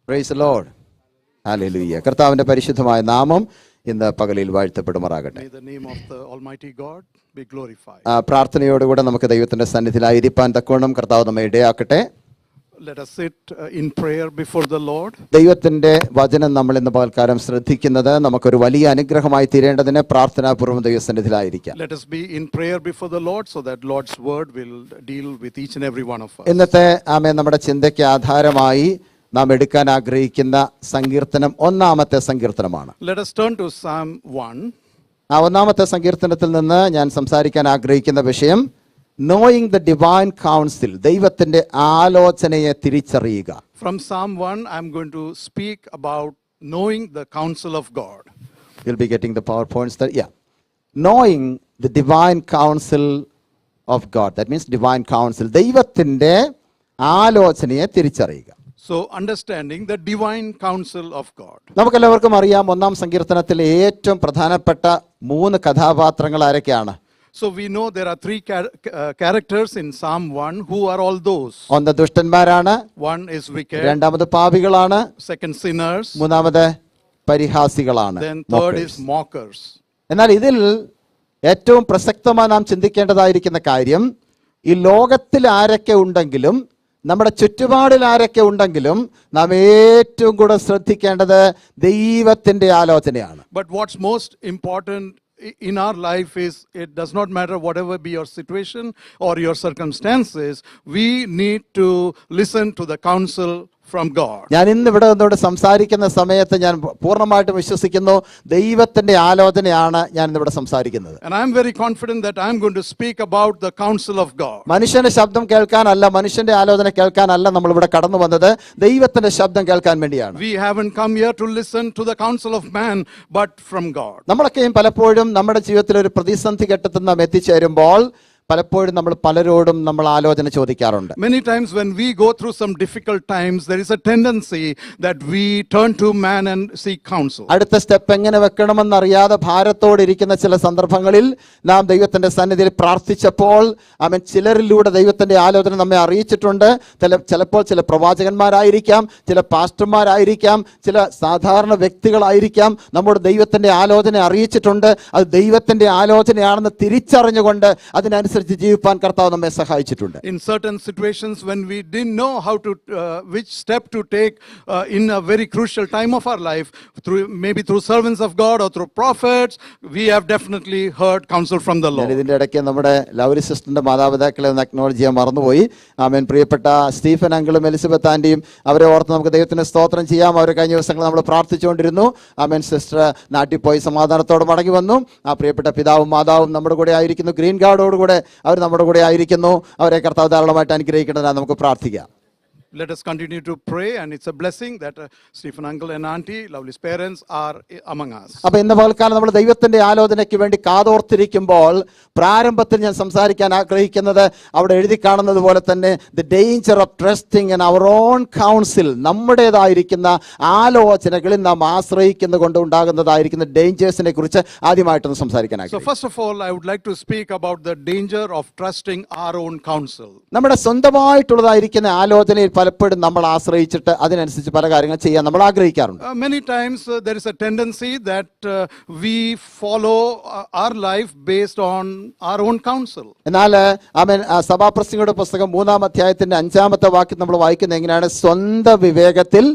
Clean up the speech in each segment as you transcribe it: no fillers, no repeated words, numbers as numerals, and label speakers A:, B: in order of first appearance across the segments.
A: Praise the Lord. Hallelujah. കർത്താവിന്റെ പരിശുദ്ധമായ നാമം ഇന്ന് പകലിൽ വാഴ്ത്തപ്പെടുമാറാകട്ടെ.
B: May the name of the Almighty God be glorified.
A: പ്രാർത്ഥനയോടുകൂടെ നമുക്ക് ദൈവത്തിന്റെ സന്നിധിയിലായിരിക്കാൻ തക്കവണ്ണം കർത്താവ് നമ്മെ ഇടയാക്കട്ടെ.
B: Let us sit in prayer before the Lord.
A: ദൈവത്തിന്റെ വചനം നമ്മൾ ഇന്ന് പകൽക്കാലം ശ്രദ്ധിക്കുന്നത് നമുക്കൊരു വലിയ അനുഗ്രഹമായി തീരേണ്ടതിന് പ്രാർത്ഥനാപൂർവ്വം ദൈവസന്നിധിയിലായിരിക്കാം.
B: Let us be in prayer before the Lord so that Lord's word will deal with each and every one of us.
A: ഇന്നത്തെ നമ്മുടെ ചിന്തയ്ക്ക് ആധാരമായി നാം എടുക്കാൻ ആഗ്രഹിക്കുന്ന സങ്കീർത്തനം 1-ാമത്തെ സങ്കീർത്തനമാണ്.
B: Let us turn to Psalm 1.
A: 1-ാമത്തെ സങ്കീർത്തനത്തിൽ നിന്ന് ഞാൻ സംസാരിക്കാൻ ആഗ്രഹിക്കുന്ന വിഷയം നോയിങ് ദ ഡിവൈൻ കൗൺസിൽ, ദൈവത്തിന്റെ ആലോചനയെ തിരിച്ചറിയുക.
B: From Psalm 1, I am going to speak about knowing the counsel of God.
A: You'll be getting the PowerPoints there. Yeah. Knowing the divine counsel of God. That means divine counsel. ദൈവത്തിന്റെ ആലോചനയെ തിരിച്ചറിയുക.
B: So understanding the divine counsel of God.
A: നമുക്കെല്ലാവർക്കും അറിയാം 1-ാം സങ്കീർത്തനത്തിലെ ഏറ്റവും പ്രധാനപ്പെട്ട 3 കഥാപാത്രങ്ങൾ ആരൊക്കെയാണ്?
B: So we know there are 3 characters in Psalm 1. Who are all those?
A: ഒന്ന് ദുഷ്ടന്മാരാണ്,
B: One is wicked,
A: രണ്ടാമത് പാപികളാണ്,
B: second sinners,
A: മൂന്നാമത് പരിഹാസികളാണ്.
B: then third is mockers.
A: എന്നാൽ ഇതിൽ ഏറ്റവും പ്രസക്തമായി നാം ചിന്തിക്കേണ്ടതായിരിക്കുന്ന കാര്യം, ഈ ലോകത്തിൽ ആരൊക്കെ ഉണ്ടെങ്കിലും നമ്മുടെ ചുറ്റുപാടിൽ ആരൊക്കെ ഉണ്ടെങ്കിലും നാം ഏറ്റവും കൂടുതൽ ശ്രദ്ധിക്കേണ്ടത് ദൈവത്തിന്റെ ആലോചനയാണ്.
B: But what's most important in our life is, it does not matter whatever be your situation or your circumstances, we need to listen to the counsel from God.
A: ഞാൻ ഇന്ന് ഇവിടെ നിന്നോട് സംസാരിക്കുന്ന സമയത്ത് ഞാൻ പൂർണ്ണമായിട്ടും വിശ്വസിക്കുന്നു ദൈവത്തിന്റെ ആലോചനയാണ് ഞാൻ ഇന്നിവിടെ സംസാരിക്കുന്നത്.
B: And I am very confident that I am going to speak about the counsel of God.
A: മനുഷ്യന്റെ ശബ്ദം കേൾക്കാനല്ല, മനുഷ്യന്റെ ആലോചന കേൾക്കാനല്ല നമ്മൾ ഇവിടെ കടന്നു വന്നത്, ദൈവത്തിന്റെ ശബ്ദം കേൾക്കാൻ വേണ്ടിയാണ്.
B: We haven't come here to listen to the counsel of man, but from God.
A: നമ്മളൊക്കെയും പലപ്പോഴും നമ്മുടെ ജീവിതത്തിൽ ഒരു പ്രതിസന്ധി ഘട്ടത്തിൽ നാം എത്തിച്ചേരുമ്പോൾ പലപ്പോഴും നമ്മൾ പലരോടും നമ്മൾ ആലോചന ചോദിക്കാറുണ്ട്.
B: Many times when we go through some difficult times, there is a tendency that we turn to man and seek counsel.
A: അടുത്ത സ്റ്റെപ്പ് എങ്ങനെ വെക്കണമെന്നറിയാതെ ഭാരത്തോടെ ഇരിക്കുന്ന ചില സന്ദർഭങ്ങളിൽ നാം ദൈവത്തിന്റെ സന്നിധിയിൽ പ്രാർത്ഥിച്ചപ്പോൾ ചിലരിലൂടെ ദൈവത്തിന്റെ ആലോചന നമ്മെ അറിയിച്ചിട്ടുണ്ട്. ചിലപ്പോൾ ചില പ്രവാചകന്മാരായിരിക്കാം, ചില പാസ്റ്റർമാരായിരിക്കാം, ചില സാധാരണ വ്യക്തികളായിരിക്കാം നമ്മോട് ദൈവത്തിന്റെ ആലോചന അറിയിച്ചിട്ടുണ്ട്. അത് ദൈവത്തിന്റെ ആലോചനയാണെന്ന് തിരിച്ചറിഞ്ഞുകൊണ്ട് അതിനനുസരിച്ച് ജീവിപ്പാൻ കർത്താവ് നമ്മെ സഹായിച്ചിട്ടുണ്ട്.
B: In certain situations when we didn't know how to which step to take in a very crucial time of our life, maybe through servants of God or through prophets, we have definitely heard counsel from the Lord.
A: ഇതിന്റെ ഇടയ്ക്ക് നമ്മുടെ lovely സിസ്റ്ററിന്റെ മാതാപിതാക്കളെ ഒന്ന് acknowledge ചെയ്യാൻ മറന്നുപോയി. പ്രിയപ്പെട്ട Stephen അങ്കിളും Elizabeth ആന്റിയും, അവരെ ഓർത്ത് നമുക്ക് ദൈവത്തിന് സ്തോത്രം ചെയ്യാം. അവർ കഴിഞ്ഞ ദിവസങ്ങൾ നമ്മൾ പ്രാർത്ഥിച്ചുകൊണ്ടിരുന്നു. സിസ്റ്റർ നാട്ടിൽ പോയി സമാധാനത്തോടെ മടങ്ങി വന്നു. പ്രിയപ്പെട്ട പിതാവും മാതാവും നമ്മുടെ കൂടെ ആയിരിക്കുന്നു. ഗ്രീൻ ഗാർഡോടുകൂടെ അവർ നമ്മുടെ കൂടെ ആയിരിക്കുന്നു. അവരെ കർത്താവ് ധാരാളമായിട്ട് അനുഗ്രഹിക്കണമെന്ന് നമുക്ക് പ്രാർത്ഥിക്കാം.
B: Let us continue to pray, and it's a blessing that Stephen uncle and auntie, Lovely's parents, are among us.
A: അപ്പോൾ ഇന്ന് പകൽക്കാലം നമ്മൾ ദൈവത്തിന്റെ ആലോചനയ്ക്ക് വേണ്ടി കാതോർത്തിരിക്കുമ്പോൾ പ്രാരംഭത്തിൽ ഞാൻ സംസാരിക്കാൻ ആഗ്രഹിക്കുന്നത് അവിടെ എഴുതി കാണുന്നത് പോലെ തന്നെ the danger of trusting in our own counsel, നമ്മുടേതായിരിക്കുന്ന ആലോചനകളിൽ നാം ആശ്രയിക്കുന്നത് കൊണ്ട് ഉണ്ടാകുന്നതായിരിക്കുന്ന ഡേഞ്ചേഴ്സിനെ കുറിച്ച് ആദ്യമായിട്ടൊന്ന് സംസാരിക്കാൻ ആഗ്രഹിക്കുന്നു.
B: So first of all, I would like to speak about the danger of trusting our own counsel.
A: നമ്മുടെ സ്വന്തമായിട്ടുള്ളതായിരിക്കുന്ന ആലോചനയിൽ പലപ്പോഴും നമ്മൾ ആശ്രയിച്ചിട്ട് അതിനനുസരിച്ച് പല കാര്യങ്ങൾ ചെയ്യാൻ നമ്മൾ ആഗ്രഹിക്കാറുണ്ട്.
B: Many times there is a tendency that we follow our life based on our own counsel.
A: എന്നാൽ സഭാപ്രസംഗിയുടെ പുസ്തകം 3-ാം അധ്യായത്തിന്റെ 5-ാമത്തെ വാക്യം നമ്മൾ വായിക്കുന്നത് എങ്ങനെയാണ്? സ്വന്തം വിവേകത്തിൽ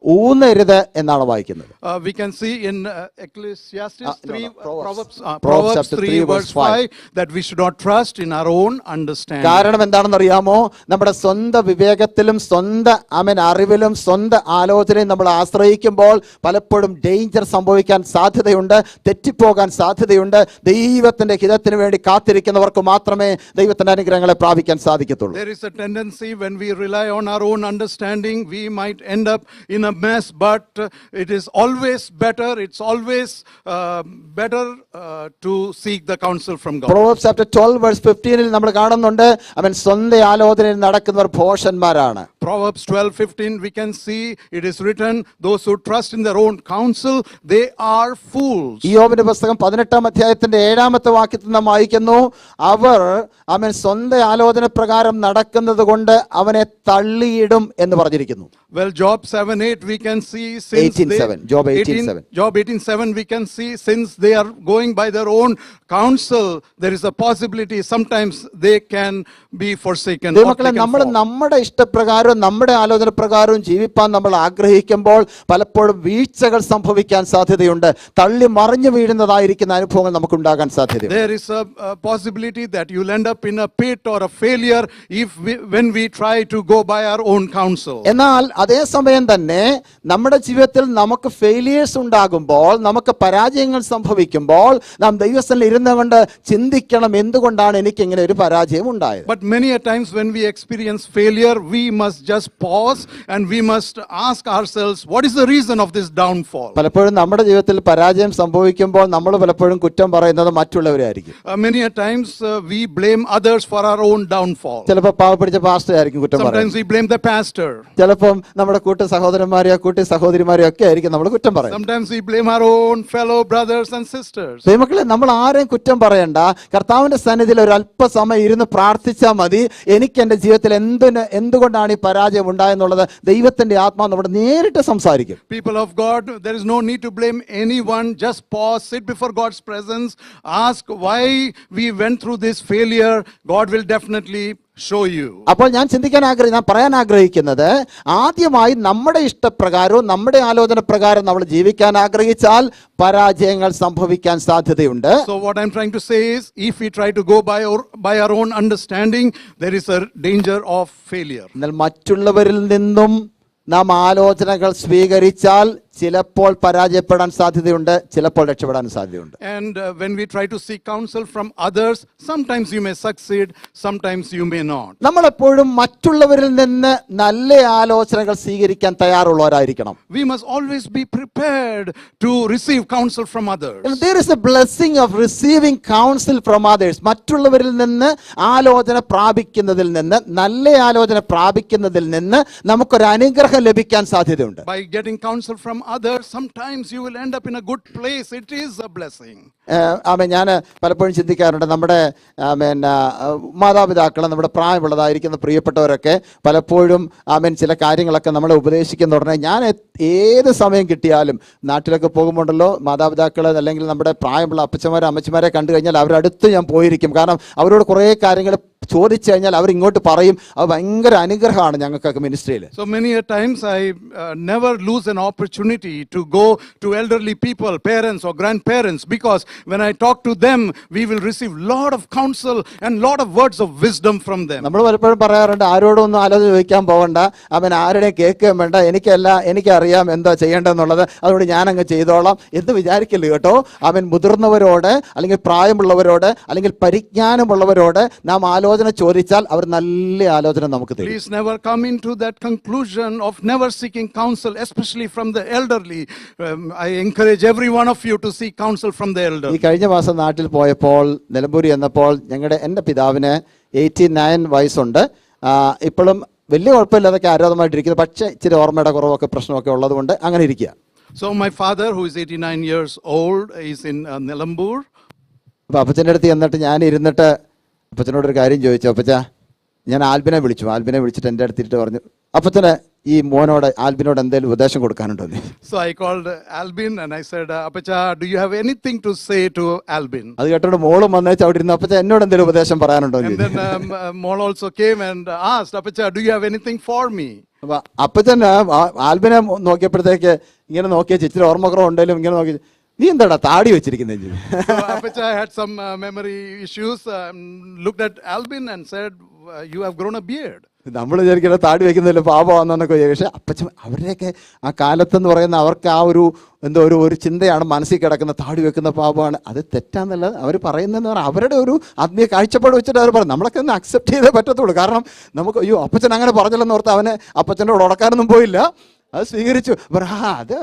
A: ഊന്നരുത് എന്നാണ് വായിക്കുന്നത്.
B: We can see in Ecclesiastes 3, Proverbs 3 verse 5 that we should not trust in our own understanding.
A: കാരണം എന്താണെന്ന് അറിയാമോ? നമ്മുടെ സ്വന്തം വിവേകത്തിലും സ്വന്തം അറിവിലും സ്വന്തം ആലോചനയും നമ്മൾ ആശ്രയിക്കുമ്പോൾ പലപ്പോഴും ഡേഞ്ചർ സംഭവിക്കാൻ സാധ്യതയുണ്ട്, തെറ്റിപ്പോകാൻ സാധ്യതയുണ്ട്. ദൈവത്തിന്റെ ഹിതത്തിന് വേണ്ടി കാത്തിരിക്കുന്നവർക്ക് മാത്രമേ ദൈവത്തിന്റെ അനുഗ്രഹങ്ങളെ പ്രാപിക്കാൻ സാധിക്കത്തുള്ളൂ.
B: There is a tendency when we rely on our own understanding, we might end up in a mess, but it is always better, it's always better to seek the counsel from God.
A: Proverbs chapter 12 verse 15 നമ്മൾ കാണുന്നുണ്ട്, സ്വന്തം ആലോചനയിൽ നടക്കുന്നവർ ഭോഷന്മാരാണ്.
B: Proverbs 12:15 we can see it is written, those who trust in their own counsel, they are fools.
A: യോബിന്റെ പുസ്തകം 18-ാം അധ്യായത്തിന്റെ 7-ാമത്തെ വാക്യത്തിൽ നാം വായിക്കുന്നു, അവർ സ്വന്തം ആലോചന പ്രകാരം നടക്കുന്നത് കൊണ്ട് അവനെ തള്ളിയിടും എന്ന് പറഞ്ഞിരിക്കുന്നു.
B: Well, Job 7:8 we can see since
A: 18:7, Job 18:7.
B: Job 18:7, we can see since they are going by their own counsel, there is a possibility sometimes they can be forsaken. or
A: ദൈവമക്കളെ,
B: they can
A: നമ്മൾ
B: fall.
A: നമ്മുടെ ഇഷ്ടപ്രകാരവും നമ്മുടെ ആലോചന പ്രകാരവും ജീവിപ്പാൻ നമ്മൾ ആഗ്രഹിക്കുമ്പോൾ പലപ്പോഴും വീഴ്ചകൾ സംഭവിക്കാൻ സാധ്യതയുണ്ട്. തള്ളി മറിഞ്ഞു വീഴുന്നതായിരിക്കുന്ന അനുഭവങ്ങൾ നമുക്കുണ്ടാകാൻ സാധ്യതയുണ്ട്.
B: There is a possibility that you'll end up in a pit or a failure when we try to go by our own counsel.
A: എന്നാൽ അതേസമയം തന്നെ നമ്മുടെ ജീവിതത്തിൽ നമുക്ക് ഫെയിലിയേഴ്സ് ഉണ്ടാകുമ്പോൾ, നമുക്ക് പരാജയങ്ങൾ സംഭവിക്കുമ്പോൾ നാം ദൈവസ്ഥനിൽ ഇരുന്നുകൊണ്ട് ചിന്തിക്കണം, എന്തുകൊണ്ടാണ് എനിക്ക് ഇങ്ങനെ ഒരു പരാജയം ഉണ്ടായത്.
B: But many a times when we experience failure, we must just pause and we must ask ourselves, what is the reason of this downfall?
A: പലപ്പോഴും നമ്മുടെ ജീവിതത്തിൽ പരാജയം സംഭവിക്കുമ്പോൾ നമ്മൾ പലപ്പോഴും കുറ്റം പറയുന്നത് മറ്റുള്ളവരായിരിക്കും.
B: Many a times we blame others for our own downfall.
A: ചിലപ്പോൾ പാവപ്പിടിച്ച പാസ്റ്റർ ആയിരിക്കും കുറ്റം പറയുന്നത്.
B: Sometimes we blame the pastor.
A: ചിലപ്പം നമ്മുടെ കൂട്ടു സഹോദരന്മാരെയോ കൂട്ടി സഹോദരിമാരെയോ ഒക്കെ ആയിരിക്കും നമ്മൾ കുറ്റം പറയുന്നത്.
B: Sometimes we blame our own fellow brothers and sisters.
A: ദൈവമക്കളെ, നമ്മൾ ആരെയും കുറ്റം പറയണ്ട. കർത്താവിന്റെ സന്നിധിയിൽ ഒരു അല്പസമയം ഇരുന്ന് പ്രാർത്ഥിച്ചാൽ മതി. എനിക്ക് എൻ്റെ ജീവിതത്തിൽ എന്തുകൊണ്ടാണ് ഈ പരാജയം ഉണ്ടായെന്നുള്ളത് ദൈവത്തിന്റെ ആത്മാവ് നമ്മുടെ നേരിട്ട് സംസാരിക്കും.
B: People of God, there is no need to blame anyone. Just pause, sit before God's presence, ask why we went through this failure. God will definitely show you.
A: അപ്പോൾ ഞാൻ പറയാൻ ആഗ്രഹിക്കുന്നത്, ആദ്യമായി നമ്മുടെ ഇഷ്ടപ്രകാരവും നമ്മുടെ ആലോചന പ്രകാരം നമ്മൾ ജീവിക്കാൻ ആഗ്രഹിച്ചാൽ പരാജയങ്ങൾ സംഭവിക്കാൻ സാധ്യതയുണ്ട്.
B: So what I'm trying to say is, if we try to go by our own understanding, there is a danger of failure.
A: എന്നാൽ മറ്റുള്ളവരിൽ നിന്നും നാം ആലോചനകൾ സ്വീകരിച്ചാൽ ചിലപ്പോൾ പരാജയപ്പെടാൻ സാധ്യതയുണ്ട്, ചിലപ്പോൾ രക്ഷപ്പെടാൻ സാധ്യതയുണ്ട്.
B: And when we try to seek counsel from others, sometimes you may succeed, sometimes you may not.
A: നമ്മൾ എപ്പോഴും മറ്റുള്ളവരിൽ നിന്ന് നല്ല ആലോചനകൾ സ്വീകരിക്കാൻ തയ്യാറുള്ളവരായിരിക്കണം.
B: We must always be prepared to receive counsel from others.
A: There is a blessing of receiving counsel from others. മറ്റുള്ളവരിൽ നിന്ന് ആലോചന പ്രാപിക്കുന്നതിൽ നിന്ന്, നല്ല ആലോചന പ്രാപിക്കുന്നതിൽ നിന്ന് നമുക്കൊരു അനുഗ്രഹം ലഭിക്കാൻ സാധ്യതയുണ്ട്.
B: By getting counsel from others, sometimes you will end up in a good place. It is a blessing.
A: ഞാൻ പലപ്പോഴും ചിന്തിക്കാറുണ്ട്, നമ്മുടെ മാതാപിതാക്കൾ, നമ്മുടെ പ്രായമുള്ളതായിരിക്കുന്ന പ്രിയപ്പെട്ടവരൊക്കെ പലപ്പോഴും ചില കാര്യങ്ങളൊക്കെ നമ്മളെ ഉപദേശിക്കുന്ന ഉടനെ ഞാൻ ഏത് സമയം കിട്ടിയാലും നാട്ടിലൊക്കെ പോകുമ്പോണ്ടല്ലോ, മാതാപിതാക്കൾ അല്ലെങ്കിൽ നമ്മുടെ പ്രായമുള്ള അപ്പച്ചന്മാരെ അമ്മച്ചിമാരെ കണ്ടു കഴിഞ്ഞാൽ അവരുടെ അടുത്ത് ഞാൻ പോയിരിക്കും. കാരണം അവരോട് കുറേ കാര്യങ്ങൾ ചോദിച്ചു കഴിഞ്ഞാൽ അവർ ഇങ്ങോട്ട് പറയും. അത് ഭയങ്കര അനുഗ്രഹമാണ് ഞങ്ങൾക്കൊക്കെ മിനിസ്ട്രിയിൽ.
B: So many a times I never lose an opportunity to go to elderly people, parents or grandparents, because when I talk to them, we will receive lot of counsel and lot of words of wisdom from them.
A: നമ്മൾ പലപ്പോഴും പറയാറുണ്ട്, ആരോടൊന്നും ആലോചന ചോദിക്കാൻ പോകണ്ട, ആരുടെയും കേൾക്കുകയും വേണ്ട, എനിക്കറിയാം എന്താ ചെയ്യേണ്ടതെന്നുള്ളത്, അതുകൊണ്ട് ഞാനങ്ങ് ചെയ്തോളാം എന്ന് വിചാരിക്കല്ലോ കേട്ടോ. മുതിർന്നവരോട് അല്ലെങ്കിൽ പ്രായമുള്ളവരോട് അല്ലെങ്കിൽ പരിജ്ഞാനമുള്ളവരോട് നാം ആലോചന ചോദിച്ചാൽ അവർ നല്ല ആലോചന നമുക്ക് തരും.
B: Please never come into that conclusion of never seeking counsel, especially from the elderly. I encourage every one of you to seek counsel from the elderly.
A: ഈ കഴിഞ്ഞ മാസം നാട്ടിൽ പോയപ്പോൾ, നിലമ്പൂരി എന്നപ്പോൾ, എൻ്റെ പിതാവിന് 89 വയസ്സുണ്ട്. ഇപ്പോഴും വലിയ കുഴപ്പമില്ലാതൊക്കെ ആരോഗ്യമായിട്ടിരിക്കുന്നു. പക്ഷേ ഇച്ചിരി ഓർമ്മയുടെ കുറവൊക്കെ പ്രശ്നമൊക്കെ ഉള്ളതുകൊണ്ട് അങ്ങനെ ഇരിക്കുക.
B: So my father, who is 89 years old, is in Nilambur.
A: അപ്പോൾ അപ്പച്ചൻ്റെ അടുത്ത് ചെന്നിട്ട് ഞാൻ ഇരുന്നിട്ട് അപ്പച്ചനോടൊരു കാര്യം ചോദിച്ചു. അപ്പച്ച, ഞാൻ ആൽബിനെ വിളിച്ചിട്ട് എൻ്റെ അടുത്തിട്ട് പറഞ്ഞു, അപ്പച്ചന് ഈ ആൽബിനോട് എന്തെങ്കിലും ഉപദേശം കൊടുക്കാനുണ്ടോ?
B: So I called Albin and I said, Apacha, do you have anything to say to Albin?
A: അത് കേട്ടോണ്ട് മോളും വന്നേച്ച് അവിടെ ഇരുന്ന്, അപ്പച്ച എന്നോട് എന്തെങ്കിലും ഉപദേശം പറയാനുണ്ടോ?
B: And then Mol also came and asked, Apacha, do you have anything for me?
A: അപ്പൊ അപ്പച്ചൻ ആൽബിനെ നോക്കിയപ്പോഴത്തേക്ക് ഇങ്ങനെ നോക്കിയ ഇച്ചിരി ഓർമ്മക്കുറവ് ഉണ്ടെങ്കിലും ഇങ്ങനെ നോക്കി, നീ എന്താടാ താടി വെച്ചിരിക്കുന്നത്?
B: Apacha had some memory issues, looked at Albin and said, you have grown a beard.
A: നമ്മൾ വിചാരിക്കുന്ന താടി വയ്ക്കുന്നതിൽ പാപമാണെന്നൊക്കെ വിചാരിക്കും. പക്ഷെ അപ്പച്ചൻ അവരുടെയൊക്കെ ആ കാലത്തെന്ന് പറയുന്ന അവർക്ക് ആ ഒരു ചിന്തയാണ് മനസ്സിൽ കിടക്കുന്ന, താടി വെക്കുന്ന പാപമാണ്. അത് തെറ്റാന്നുള്ളത് അവർ പറയുന്നതെന്ന് പറഞ്ഞാൽ അവരുടെ ഒരു ആത്മീയ കാഴ്ചപ്പാട് വെച്ചിട്ട് അവർ പറയും. നമ്മളൊക്കെ ഒന്ന് അക്സെപ്റ്റ് ചെയ്തേ പറ്റത്തുള്ളൂ. കാരണം നമുക്ക് അപ്പച്ചൻ അങ്ങനെ പറഞ്ഞില്ലെന്ന് ഓർത്ത് അവന് അപ്പച്ചനോട് ഉടക്കാനൊന്നും പോയില്ല, അത് സ്വീകരിച്ചു. അത്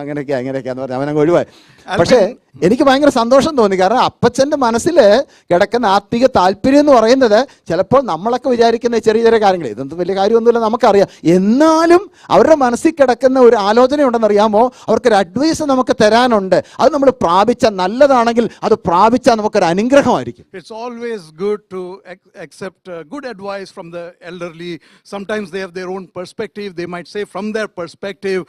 A: അങ്ങനെയൊക്കെയാന്ന് പറഞ്ഞ് അവനങ്ങ് ഒഴിവായി. പക്ഷേ എനിക്ക് ഭയങ്കര സന്തോഷം തോന്നി. കാരണം അപ്പച്ചൻ്റെ മനസ്സിൽ കിടക്കുന്ന ആത്മീക താല്പര്യം എന്ന് പറയുന്നത് ചിലപ്പോൾ നമ്മളൊക്കെ വിചാരിക്കുന്ന ചെറിയ ചെറിയ കാര്യങ്ങൾ, ഇതൊന്നും വലിയ കാര്യമൊന്നുമില്ല നമുക്കറിയാം, എന്നാലും അവരുടെ മനസ്സിൽ കിടക്കുന്ന ഒരു ആലോചന ഉണ്ടെന്നറിയാമോ, അവർക്കൊരു അഡ്വൈസ് നമുക്ക് തരാനുണ്ട്. അത് നമ്മൾ പ്രാപിച്ചാൽ നല്ലതാണെങ്കിൽ അത് പ്രാപിച്ചാൽ നമുക്കൊരു അനുഗ്രഹമായിരിക്കും.
B: It's always good to accept good advice from the elderly. Sometimes they have their own perspective. They might say from their perspective perspective,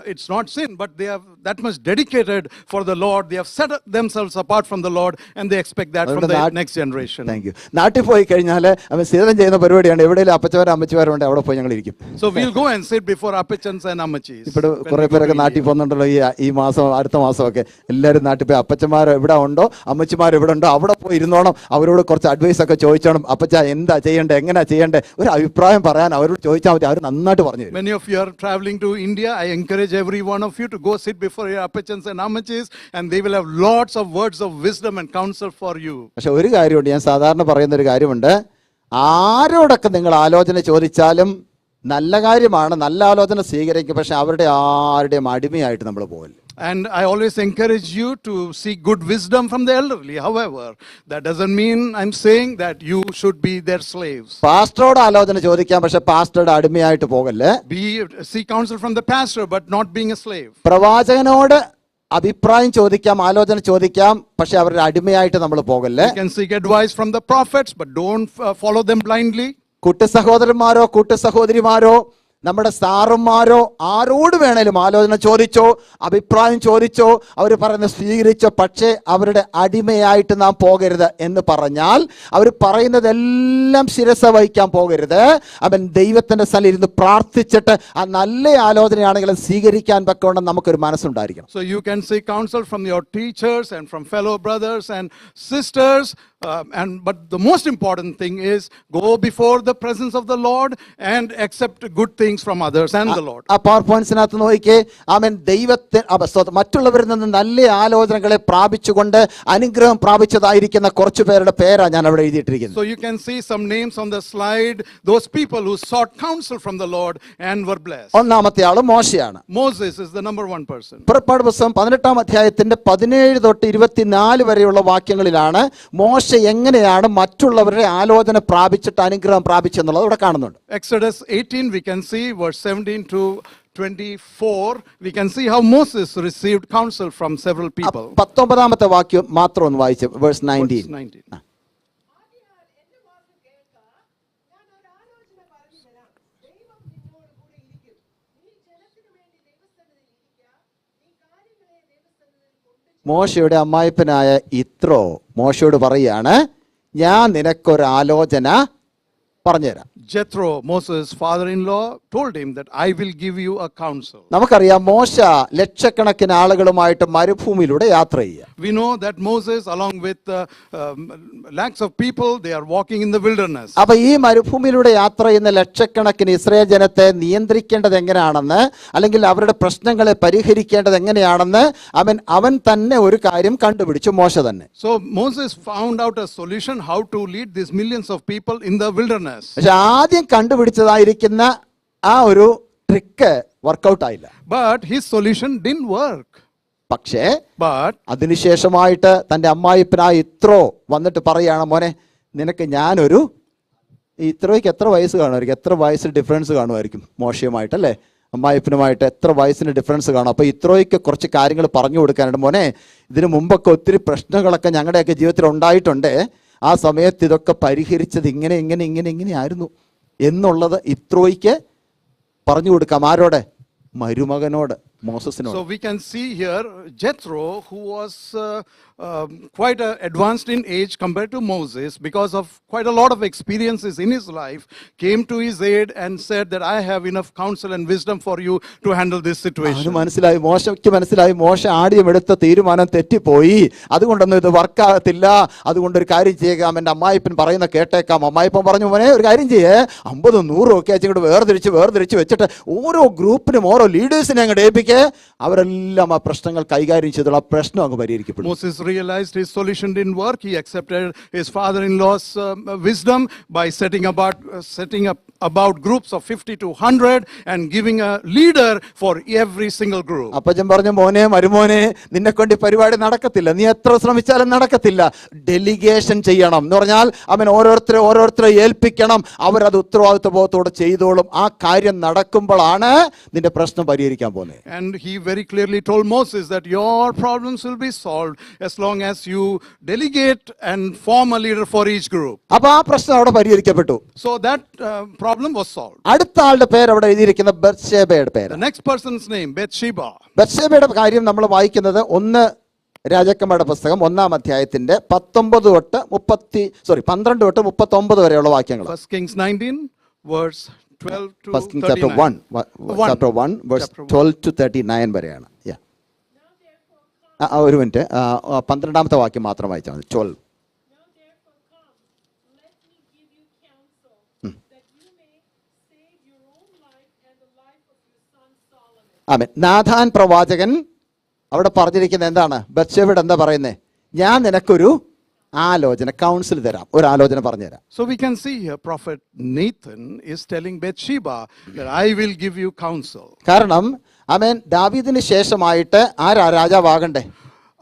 B: it's not sin, but they are that much dedicated for the Lord. They have set themselves apart from the Lord, and they expect that from the next generation.
A: Thank you. നാട്ടിൽ പോയി കഴിഞ്ഞാൽ അവൻ സ്ഥിരം ചെയ്യുന്ന പരിപാടിയാണ്, എവിടെയെങ്കിലും അപ്പച്ചവരും അമ്മച്ചിമാരും അവിടെ പോയി ഞങ്ങൾ ഇരിക്കും.
B: So we'll go and sit before appachans and ammachis.
A: ഇപ്പോൾ കുറെ പേരൊക്കെ നാട്ടിൽ പോകുന്നുണ്ടല്ലോ ഈ മാസം അടുത്ത മാസമൊക്കെ. എല്ലാവരും നാട്ടിൽ പോയി അപ്പച്ചമാർ എവിടെ ഉണ്ടോ അമ്മച്ചിമാർ എവിടെ ഉണ്ടോ അവിടെ പോയി ഇരുന്നോണം. അവരോട് കുറച്ച് അഡ്വൈസ് ഒക്കെ ചോദിച്ചോണം. അപ്പച്ച എന്താ ചെയ്യേണ്ടത്, എങ്ങനെയാ ചെയ്യേണ്ടത്, ഒരു അഭിപ്രായം പറയാൻ അവരോട് ചോദിച്ചാൽ മതി. അവർ നന്നായിട്ട് പറഞ്ഞു തരും.
B: Many of you are traveling to India. I encourage every one of you to go sit before your appachans and ammachis, and they will have lots of words of wisdom and counsel for you.
A: പക്ഷെ ഒരു കാര്യമുണ്ട്, ഞാൻ സാധാരണ പറയുന്ന ഒരു കാര്യമുണ്ട്. ആരോടൊക്കെ നിങ്ങൾ ആലോചന ചോദിച്ചാലും നല്ല കാര്യമാണ്, നല്ല ആലോചന സ്വീകരിക്കും. പക്ഷെ അവരുടെ ആരുടെയും അടിമയായിട്ട് നമ്മൾ പോകില്ല.
B: And I always encourage you to seek good wisdom from the elderly. However, that doesn't mean I'm saying that you should be their slaves.
A: പാസ്റ്ററോട് ആലോചന ചോദിക്കാം, പക്ഷെ പാസ്റ്ററുടെ അടിമയായിട്ട് പോകല്ലേ.
B: Seek counsel from the pastor, but not being a slave.
A: പ്രവാചകനോട് അഭിപ്രായം ചോദിക്കാം, ആലോചന ചോദിക്കാം, പക്ഷെ അവരുടെ അടിമയായിട്ട് നമ്മൾ പോകല്ലേ.
B: You can seek advice from the prophets, but don't follow them blindly.
A: കൂട്ടു സഹോദരന്മാരോ കൂട്ടു സഹോദരിമാരോ നമ്മുടെ സാറുമാരോ ആരോട് വേണേലും ആലോചന ചോദിച്ചോ, അഭിപ്രായം ചോദിച്ചോ, അവർ പറയുന്നത് സ്വീകരിച്ചോ, പക്ഷേ അവരുടെ അടിമയായിട്ട് നാം പോകരുത്. എന്ന് പറഞ്ഞാൽ അവർ പറയുന്നതെല്ലാം ശിരസ വഹിക്കാൻ പോകരുത്. അവൻ ദൈവത്തിന്റെ സ്ഥലം ഇരുന്ന് പ്രാർത്ഥിച്ചിട്ട് ആ നല്ല ആലോചനയാണെങ്കിലും സ്വീകരിക്കാൻ പക്കോണം നമുക്കൊരു മനസ്സുണ്ടായിരിക്കണം.
B: So you can seek counsel from your teachers and from fellow brothers and sisters, but the most important thing is go before the presence of the Lord and accept good things from others and the Lord.
A: ആ power പോയിന്റ്സിനകത്ത് നോക്കിക്കേ, ആമേൻ. മറ്റുള്ളവരിൽ നിന്ന് നല്ല ആലോചനകളെ പ്രാപിച്ചുകൊണ്ട് അനുഗ്രഹം പ്രാപിച്ചതായിരിക്കുന്ന കുറച്ചു പേരുടെ പേരാ ഞാൻ അവിടെ എഴുതിയിട്ടിരിക്കുന്നത്.
B: So you can see some names on the slide, those people who sought counsel from the Lord and were blessed.
A: ഒന്നാമത്തെ ആള് മോശയാണ്.
B: Moses is the number one person.
A: പുറപ്പാട് പുസ്തകം 18-ാം അധ്യായത്തിന്റെ 17 തൊട്ട് 24 വരെയുള്ള വാക്യങ്ങളിലാണ് മോശ എങ്ങനെയാണ് മറ്റുള്ളവരുടെ ആലോചന പ്രാപിച്ചിട്ട് അനുഗ്രഹം പ്രാപിച്ചെന്നുള്ളത് ഇവിടെ കാണുന്നുണ്ട്.
B: Exodus 18 we can see verse 17 to 24, we can see how Moses received counsel from several people.
A: 19-ാമത്തെ വാക്യം മാത്രം ഒന്ന് വായിച്ച്, വേഴ്സ് 19. മോശയുടെ അമ്മായിപ്പനായ ഇത്രോ മോശയോട് പറയാണ്, ഞാൻ നിനക്കൊരു ആലോചന പറഞ്ഞുതരാം.
B: Jethro, Moses' father-in-law, told him that I will give you a counsel.
A: നമുക്കറിയാം മോശ ലക്ഷക്കണക്കിന് ആളുകളുമായിട്ട് മരുഭൂമിയിലൂടെ യാത്ര ചെയ്യുക.
B: We know that Moses, along with lakhs of people, they are walking in the wilderness.
A: അപ്പൊ ഈ മരുഭൂമിയിലൂടെ യാത്ര ചെയ്യുന്ന ലക്ഷക്കണക്കിന് ഇസ്രായേൽ ജനത്തെ നിയന്ത്രിക്കേണ്ടത് എങ്ങനെയാണെന്ന്, അല്ലെങ്കിൽ അവരുടെ പ്രശ്നങ്ങളെ പരിഹരിക്കേണ്ടത് എങ്ങനെയാണെന്ന് അവൻ തന്നെ ഒരു കാര്യം കണ്ടുപിടിച്ചു, മോശ തന്നെ.
B: So Moses found out a solution how to lead these millions of people in the wilderness.
A: പക്ഷെ ആദ്യം കണ്ടുപിടിച്ചതായിരിക്കുന്ന ആ ഒരു ട്രിക്ക് വർക്കൗട്ട് ആയില്ല.
B: But his solution didn't work.
A: പക്ഷേ
B: But
A: അതിനുശേഷമായിട്ട് തൻ്റെ അമ്മായിപ്പനായ ഇത്രോ വന്നിട്ട് പറയാണ്, മോനെ നിനക്ക് ഞാനൊരു, ഇത്രോയ്ക്ക് എത്ര വയസ്സ് കാണുമായിരിക്കും, എത്ര വയസ്സ് ഡിഫറൻസ് കാണുമായിരിക്കും മോശയുമായിട്ടല്ലേ, അമ്മായിപ്പനുമായിട്ട് എത്ര വയസ്സിന് ഡിഫറൻസ് കാണും. അപ്പോൾ ഇത്രോയ്ക്ക് കുറച്ച് കാര്യങ്ങൾ പറഞ്ഞു കൊടുക്കാനുണ്ട്. മോനെ ഇതിനു മുമ്പൊക്കെ ഒത്തിരി പ്രശ്നങ്ങളൊക്കെ ഞങ്ങളുടെയൊക്കെ ജീവിതത്തിൽ ഉണ്ടായിട്ടുണ്ട്, ആ സമയത്ത് ഇതൊക്കെ പരിഹരിച്ചത് ഇങ്ങനെ ആയിരുന്നു എന്നുള്ളത് ഇത്രോയ്ക്ക് പറഞ്ഞു കൊടുക്കാം. ആരോടെ? മരുമകനോട്, മോസസിനോട്.
B: So we can see here Jethro, who was quite advanced in age compared to Moses, because of quite a lot of experiences in his life, came to his aid and said that I have enough counsel and wisdom for you to handle this situation.
A: മോശയ്ക്ക് മനസ്സിലായി മോശ ആദ്യം എടുത്ത തീരുമാനം തെറ്റിപ്പോയി, അതുകൊണ്ടൊന്നും ഇത് വർക്കാകത്തില്ല, അതുകൊണ്ടൊരു കാര്യം ചെയ്യുക, എൻ്റെ അമ്മായിപ്പൻ പറയുന്ന കേട്ടേക്കാം. അമ്മായിപ്പൻ പറഞ്ഞു, മോനെ ഒരു കാര്യം ചെയ്യേ, 50, 100 ഒക്കെ അങ്ങോട്ട് വേർതിരിച്ച് വെച്ചിട്ട് ഓരോ ഗ്രൂപ്പിനും ഓരോ ലീഡേഴ്സിനെ അങ്ങോട്ട് ഏൽപ്പിക്കുക, അവരെല്ലാം ആ പ്രശ്നങ്ങൾ കൈകാര്യം ചെയ്തോളൂ, ആ പ്രശ്നം അങ്ങ് പരിഹരിക്കപ്പെടും.
B: Moses realized his solution didn't work. He accepted his father-in-law's wisdom by setting up about groups of 50 to 100 and giving a leader for every single group.
A: അപ്പച്ചൻ പറഞ്ഞു, മോനെ മരുമോനെ നിന്നെ കൊണ്ട് പരിപാടി നടക്കത്തില്ല, നീ എത്ര ശ്രമിച്ചാലും നടക്കത്തില്ല, ഡെലിഗേഷൻ ചെയ്യണം എന്ന് പറഞ്ഞാൽ അവൻ ഓരോരുത്തരെ ഏൽപ്പിക്കണം, അവരത് ഉത്തരവാദിത്വബോധത്തോടെ ചെയ്തോളും. ആ കാര്യം നടക്കുമ്പോഴാണ് നിന്റെ പ്രശ്നം പരിഹരിക്കാൻ പോകുന്നത്.
B: And he very clearly told Moses that your problems will be solved as long as you delegate and form a leader for each group.
A: അപ്പൊ ആ പ്രശ്നം അവിടെ പരിഹരിക്കപ്പെട്ടു.
B: So that problem problem was solved.
A: അടുത്ത ആളുടെ പേര് അവിടെ എഴുതിയിരിക്കുന്ന ബത്ശേബയുടെ പേര്.
B: The next person's name, Bathsheba.
A: ബത്ശേബയുടെ കാര്യം നമ്മൾ വായിക്കുന്നത് 1 രാജാക്കന്മാരുടെ പുസ്തകം 1-ാം അധ്യായത്തിന്റെ 12 തൊട്ട് 39 വരെയുള്ള വാക്യങ്ങൾ.
B: 1 Kings 19, verse 12 to
A: 1
B: 39.
A: chapter 1 verse 12 to 39 വരെയാണ്. ഒരു മിനിറ്റ്, 12-ാമത്തെ വാക്യം മാത്രം വായിച്ചാൽ മതി. 12.
C: Now therefore come, let me give you counsel, that you may save your own life and the life of your son Solomon.
A: Amen. Nathan പ്രവാചകൻ അവിടെ പറഞ്ഞിരിക്കുന്നത് എന്താണ്? ബത്ശേബയോട് എന്താ പറയുന്നത്? ഞാൻ നിനക്കൊരു ആലോചന, കൗൺസിൽ തരാം, ഒരു ആലോചന പറഞ്ഞുതരാം.
B: So we can see here prophet Nathan is telling Bathsheba that I will give you counsel.
A: കാരണം ആമേൻ, ദാവീദിന് ശേഷമായിട്ട് ആരാ രാജാവാകണ്ടേ?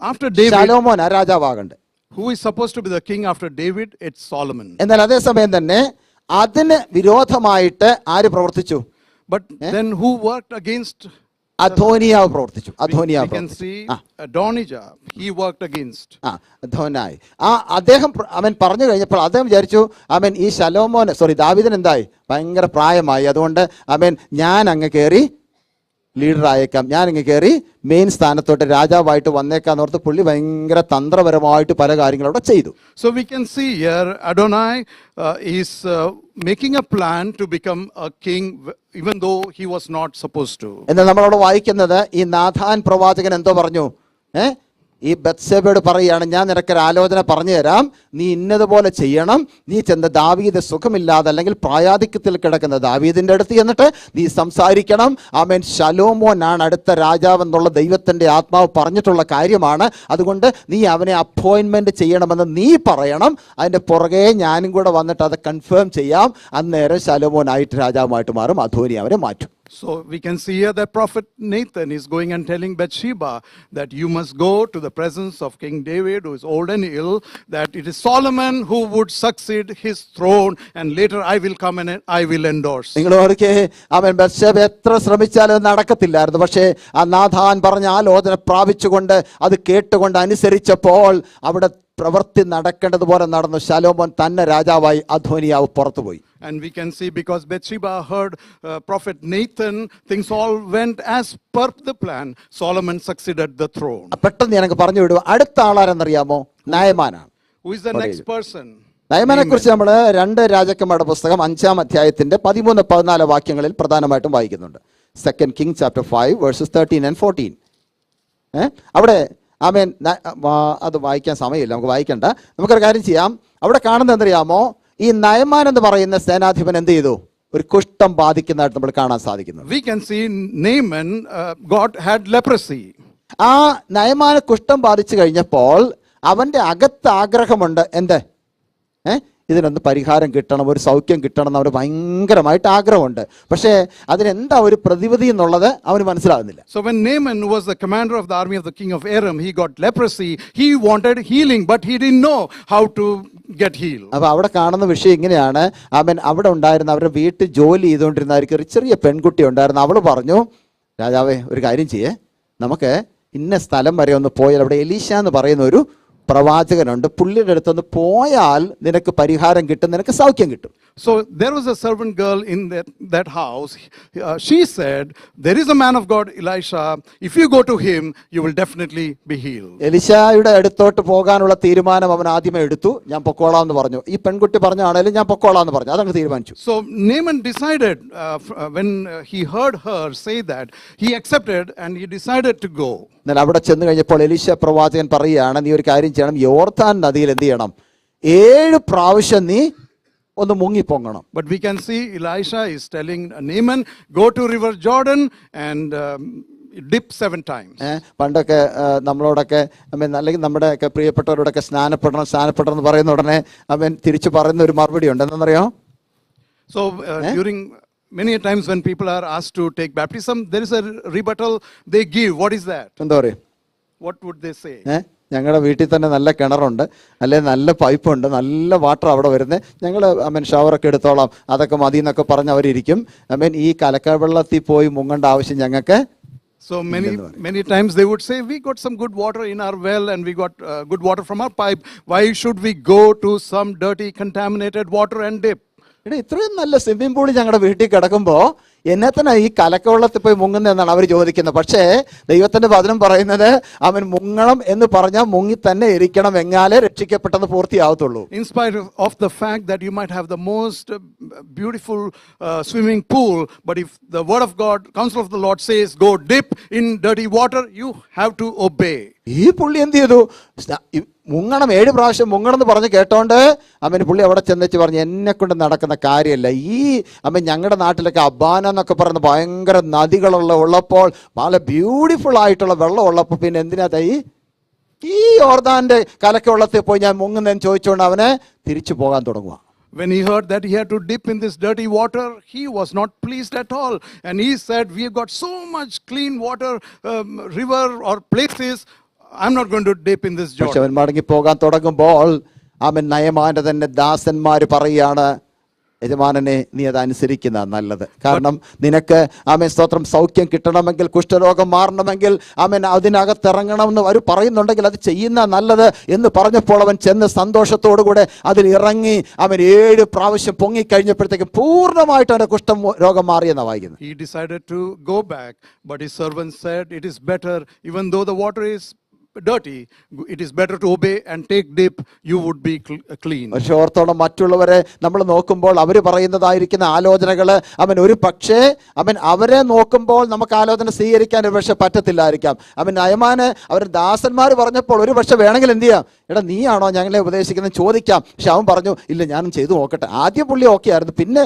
B: After David,
A: ശലോമോൻ ആ രാജാവാകണ്ടേ?
B: who is supposed to be the king after David? It's Solomon.
A: എന്നാൽ അതേസമയം തന്നെ അതിന് വിരോധമായിട്ട് ആര് പ്രവർത്തിച്ചു?
B: But then who worked against?
A: അധോനിയാവ് പ്രവർത്തിച്ചു.
B: We
A: അധോനിയാവ്
B: can see Adonijah. He worked against.
A: അധോനായി അദ്ദേഹം അവൻ പറഞ്ഞു കഴിഞ്ഞപ്പോൾ അദ്ദേഹം വിചാരിച്ചു അവൻ ഈ ശലോമോന് ദാവീദിന് എന്തായി? ഭയങ്കര പ്രായമായി, അതുകൊണ്ട് അവൻ ഞാൻ അങ്ങ് കയറി ലീഡർ ആയേക്കാം, ഞാൻ അങ്ങ് കയറി മെയിൻ സ്ഥാനത്തോട്ട് രാജാവായിട്ട് വന്നേക്കാന്ന് ഓർത്ത് പുള്ളി ഭയങ്കര തന്ത്രപരമായിട്ട് പല കാര്യങ്ങളും അവിടെ ചെയ്തു.
B: So we can see here Adonai is making a plan to become a king even though he was not supposed to.
A: എന്നാൽ നമ്മളവിടെ വായിക്കുന്നത് ഈ നാഥാൻ പ്രവാചകൻ എന്തോ പറഞ്ഞു? ഈ ബത്ശേബയോട് പറയുകയാണ്, ഞാൻ നിനക്കൊരു ആലോചന പറഞ്ഞു തരാം, നീ ഇന്നതുപോലെ ചെയ്യണം, നീ ചെന്ന് ദാവീദ് സുഖമില്ലാതെ അല്ലെങ്കിൽ പ്രായാധിക്യത്തിൽ കിടക്കുന്ന ദാവീദിന്റെ അടുത്ത് ചെന്നിട്ട് നീ സംസാരിക്കണം. ആമേൻ, ശലോമോനാണ് അടുത്ത രാജാവ് എന്നുള്ള ദൈവത്തിന്റെ ആത്മാവ് പറഞ്ഞിട്ടുള്ള കാര്യമാണ്, അതുകൊണ്ട് നീ അവനെ അപ്പോയിന്റ്മെന്റ് ചെയ്യണമെന്ന് നീ പറയണം, അതിന്റെ പുറകെ ഞാനും കൂടെ വന്നിട്ട് അത് കൺഫേം ചെയ്യാം, അന്നേരം ശലോമോനായിട്ട് രാജാവുമായിട്ട് മാറും, അധോനി അവരെ മാറ്റും.
B: So we can see here that prophet Nathan is going and telling Bathsheba that you must go to the presence of King David, who is old and ill, that it is Solomon who would succeed his throne, and later I will come and I will endorse.
A: നിങ്ങൾ ഓർക്കേ, അവൻ ബത്ശേബ എത്ര ശ്രമിച്ചാലും നടക്കത്തില്ലായിരുന്നു. പക്ഷേ ആ Nathan പറഞ്ഞ ആലോചന പ്രാപിച്ചുകൊണ്ട് അത് കേട്ടുകൊണ്ട് അനുസരിച്ചപ്പോൾ അവിടെ പ്രവൃത്തി നടക്കേണ്ടതുപോലെ നടന്നു. ശലോമോൻ തന്നെ രാജാവായി, അധോനിയാവ് പുറത്തുപോയി.
B: And we can see because Bathsheba heard prophet Nathan, things all went as per the plan. Solomon succeeded the throne.
A: പെട്ടെന്ന് എനിക്ക് പറഞ്ഞു വിടുക, അടുത്ത ആളാരെന്നറിയാമോ? നയമാനാണ്.
B: Who is the next person?
A: നയമാനെ കുറിച്ച് നമ്മൾ 2 രാജാക്കന്മാരുടെ പുസ്തകം 5-ാം അധ്യായത്തിന്റെ 13-14 വാക്യങ്ങളിൽ പ്രധാനമായിട്ടും വായിക്കുന്നുണ്ട്. 2 Kings chapter 5 verses 13 and 14. അവിടെ ആമേൻ, അത് വായിക്കാൻ സമയമില്ല, നമുക്ക് വായിക്കണ്ട. നമുക്കൊരു കാര്യം ചെയ്യാം. അവിടെ കാണുന്നത് എന്തറിയാമോ? ഈ നയമാൻ എന്ന് പറയുന്ന സേനാധിപൻ എന്ത് ചെയ്തു? ഒരു കുഷ്ഠം ബാധിക്കുന്നതായിട്ട് നമ്മൾ കാണാൻ സാധിക്കുന്നു.
B: We can see Naaman had leprosy.
A: ആ നയമാന് കുഷ്ഠം ബാധിച്ചു കഴിഞ്ഞപ്പോൾ അവന്റെ അകത്ത് ആഗ്രഹമുണ്ട്, എന്ത്? ഇതിനൊന്ന് പരിഹാരം കിട്ടണം, ഒരു സൗഖ്യം കിട്ടണം എന്ന് അവന് ഭയങ്കരമായിട്ട് ആഗ്രഹമുണ്ട്. പക്ഷേ അതിനെന്താ ഒരു പ്രതിവിധി എന്നുള്ളത് അവന് മനസ്സിലാകുന്നില്ല.
B: So when Naaman was the commander of the army of the king of Aram, he got leprosy. He wanted healing, but he didn't know how to get healed.
A: അപ്പൊ അവിടെ കാണുന്ന വിഷയം ഇങ്ങനെയാണ്. അവൻ അവിടെ ഉണ്ടായിരുന്ന അവരുടെ വീട്ടിൽ ജോലി ചെയ്തുകൊണ്ടിരുന്ന ഒരു ചെറിയ പെൺകുട്ടി ഉണ്ടായിരുന്നു. അവള് പറഞ്ഞു, രാജാവേ ഒരു കാര്യം ചെയ്യേ, നമുക്ക് ഇന്ന സ്ഥലം വരെ ഒന്ന് പോയാൽ അവിടെ എലീശ എന്ന് പറയുന്ന ഒരു പ്രവാചകനുണ്ട്, പുള്ളിയുടെ അടുത്തൊന്ന് പോയാൽ നിനക്ക് പരിഹാരം കിട്ടും, നിനക്ക് സൗഖ്യം കിട്ടും.
B: So there was a servant girl in that house. She said, there is a man of God, Elisha. If you go to him, you will definitely be healed.
A: എലിശായുടെ അടുത്തോട്ട് പോകാനുള്ള തീരുമാനം അവൻ ആദ്യമേ എടുത്തു. ഞാൻ പൊക്കോളാം എന്ന് പറഞ്ഞു. ഈ പെൺകുട്ടി പറഞ്ഞാണേലും ഞാൻ പൊക്കോളാം എന്ന് പറഞ്ഞു. അതങ്ങ് തീരുമാനിച്ചു.
B: So Naaman decided, when he heard her say that, he accepted and he decided to go.
A: എന്നാൽ അവിടെ ചെന്ന് കഴിഞ്ഞപ്പോൾ എലീശ പ്രവാചകൻ പറയുകയാണ്, നീ ഒരു കാര്യം ചെയ്യണം, യോർദാൻ നദിയിൽ എന്ത് ചെയ്യണം? 7 പ്രാവശ്യം നീ ഒന്ന് മുങ്ങിപ്പൊങ്ങണം.
B: But we can see Elisha is telling Naaman, go to river Jordan and dip 7 times.
A: പണ്ടൊക്കെ നമ്മളോടൊക്കെ അല്ലെങ്കിൽ നമ്മുടെയൊക്കെ പ്രിയപ്പെട്ടവരോടൊക്കെ സ്നാനപ്പെടണം എന്ന് പറയുന്ന ഉടനെ അവൻ തിരിച്ചു പറയുന്ന ഒരു മറുപടി ഉണ്ട്, എന്താണെന്നറിയോ?
B: So during many times when people are asked to take baptism, there is a rebuttal they give. What is that?
A: എന്താ പറയും?
B: What would they say?
A: ഞങ്ങളുടെ വീട്ടിൽ തന്നെ നല്ല കിണറുണ്ട്, അല്ലെ നല്ല പൈപ്പുണ്ട്, നല്ല വാട്ടർ അവിടെ വരുന്നത്, ഞങ്ങൾ ഷവറൊക്കെ എടുത്തോളാം, അതൊക്കെ മതി എന്നൊക്കെ പറഞ്ഞ് അവരിയ്ക്കും. ഈ കലക്കവെള്ളത്തിൽ പോയി മുങ്ങേണ്ട ആവശ്യം ഞങ്ങൾക്ക്.
B: So many times they would say, we got some good water in our well and we got good water from our pipe. Why should we go to some dirty contaminated water and dip?
A: എടാ ഇത്രയും നല്ല swimming pool ഞങ്ങളുടെ വീട്ടിൽ കിടക്കുമ്പോ എന്നെ തന്നെ ഈ കലക്കവെള്ളത്തിൽ പോയി മുങ്ങുന്നതെന്നാണ് അവർ ചോദിക്കുന്നത്. പക്ഷേ ദൈവത്തിന്റെ വചനം പറയുന്നത് അവൻ മുങ്ങണം എന്ന് പറഞ്ഞാൽ മുങ്ങി തന്നെ ഇരിക്കണം, എങ്ങാലേ രക്ഷിക്കപ്പെട്ടത് പൂർത്തിയാവത്തുള്ളൂ.
B: In spite of the fact that you might have the most beautiful swimming pool, but if the word of God, counsel of the Lord says, go dip in dirty water, you have to obey.
A: ഈ പുള്ളി എന്ത് ചെയ്തു? മുങ്ങണം, 7 പ്രാവശ്യം മുങ്ങണം എന്ന് പറഞ്ഞ് കേട്ടോണ്ട് അവന് പുള്ളി അവിടെ ചെന്നിച്ച് പറഞ്ഞു എന്നെ കൊണ്ട് നടക്കുന്ന കാര്യമല്ല. ഈ ഞങ്ങളുടെ നാട്ടിലൊക്കെ അബാന എന്നൊക്കെ പറയുന്ന ഭയങ്കര നദികളുള്ളപ്പോൾ വളരെ ബ്യൂട്ടിഫുൾ ആയിട്ടുള്ള വെള്ളം ഉള്ളപ്പോൾ പിന്നെ എന്തിനാ ഈ യോർദാന്റെ കലക്കവെള്ളത്തിൽ പോയി ഞാൻ മുങ്ങുന്നതെന്ന് ചോദിച്ചുകൊണ്ട് അവനെ തിരിച്ചു പോകാൻ തുടങ്ങുക.
B: When he heard that he had to dip in this dirty water, he was not pleased at all. And he said, we have got so much clean water, river or places, I'm not going to dip in this
A: പക്ഷെ
B: Jordan.
A: അവൻ മടങ്ങി പോകാൻ തുടങ്ങുമ്പോൾ അവൻ നയമാന്റെ തന്നെ ദാസന്മാര് പറയുകയാണ്, യജമാനനെ നീ അത് അനുസരിക്കുന്ന നല്ലത്. കാരണം നിനക്ക് സ്തോത്രം സൗഖ്യം കിട്ടണമെങ്കിൽ, കുഷ്ഠരോഗം മാറണമെങ്കിൽ അതിനകത്തിറങ്ങണമെന്ന് അവർ പറയുന്നുണ്ടെങ്കിൽ അത് ചെയ്യുന്ന നല്ലത് എന്ന് പറഞ്ഞപ്പോൾ അവൻ ചെന്ന് സന്തോഷത്തോടുകൂടെ അതിൽ ഇറങ്ങി 7 പ്രാവശ്യം പൊങ്ങിക്കഴിഞ്ഞപ്പോഴത്തേക്കും പൂർണ്ണമായിട്ട് അവന്റെ കുഷ്ഠരോഗം മാറിയെന്നാണ് വായിക്കുന്നത്.
B: He decided to go back, but his servant said, it is better, even though the water is dirty, it is better to obey and take dip, you would be clean.
A: പക്ഷെ ഓർത്തോളം മറ്റുള്ളവരെ നമ്മൾ നോക്കുമ്പോൾ അവർ പറയുന്നതായിരിക്കുന്ന ആലോചനകൾ ഒരു പക്ഷേ അവരെ നോക്കുമ്പോൾ നമുക്ക് ആലോചന സ്വീകരിക്കാൻ ഒരു പക്ഷെ പറ്റത്തില്ലായിരിക്കാം. നയമാന് അവർ ദാസന്മാർ പറഞ്ഞപ്പോൾ ഒരു പക്ഷെ വേണമെങ്കിൽ എന്ത് ചെയ്യാം, എടാ നീയാണോ ഞങ്ങളെ ഉപദേശിക്കുന്നത് ചോദിക്കാം. പക്ഷെ അവൻ പറഞ്ഞു ഇല്ല ഞാനും ചെയ്തു നോക്കട്ടെ. ആദ്യം പുള്ളി ഓക്കെ ആയിരുന്നു, പിന്നെ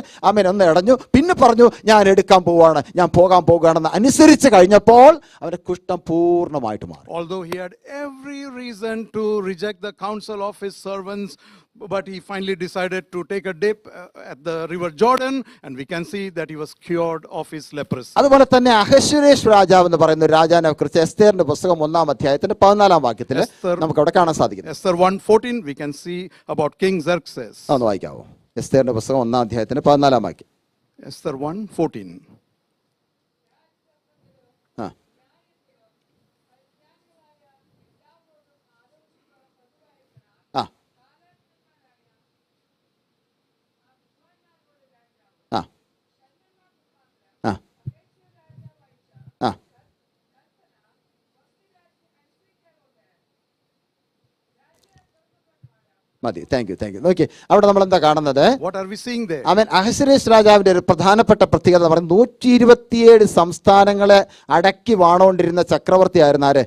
A: ഒന്ന് ഇടഞ്ഞു, പിന്നെ പറഞ്ഞു ഞാൻ എടുക്കാൻ പോവാണ്, ഞാൻ പോകാൻ പോകുകയാണെന്ന് അനുസരിച്ച് കഴിഞ്ഞപ്പോൾ അവന്റെ കുഷ്ഠം പൂർണ്ണമായിട്ട് മാറി.
B: Although he had every reason to reject the counsel of his servants, but he finally decided to take a dip at the river Jordan, and we can see that he was cured of his leprosy.
A: അതുപോലെ തന്നെ അഹശ്വേരോശ് രാജാവ് എന്ന് പറയുന്ന രാജാവിനെ കുറിച്ച് എസ്തേറിന്റെ പുസ്തകം 1-ാം അധ്യായത്തിന്റെ 14-ാം വാക്യത്തിൽ നമുക്ക് അവിടെ കാണാൻ സാധിക്കും.
B: Esther 1:14 we can see about King Xerxes.
A: ഒന്ന് വായിക്കാവോ? എസ്തേറിന്റെ പുസ്തകം 1-ാം അധ്യായത്തിന്റെ 14-ാം വാക്യം.
B: Esther 1:14.
A: ആ ആ ആ ആ ആ മതി. Thank you. നോക്കി അവിടെ നമ്മൾ എന്താ കാണുന്നത്?
B: What are we seeing there?
A: അഹശ്വേരോശ് രാജാവിന്റെ ഒരു പ്രധാനപ്പെട്ട പ്രത്യേകത പറയുന്നത് 127 സംസ്ഥാനങ്ങളെ അടക്കി വാണോണ്ടിരുന്ന ചക്രവർത്തിയായിരുന്നു ആര്?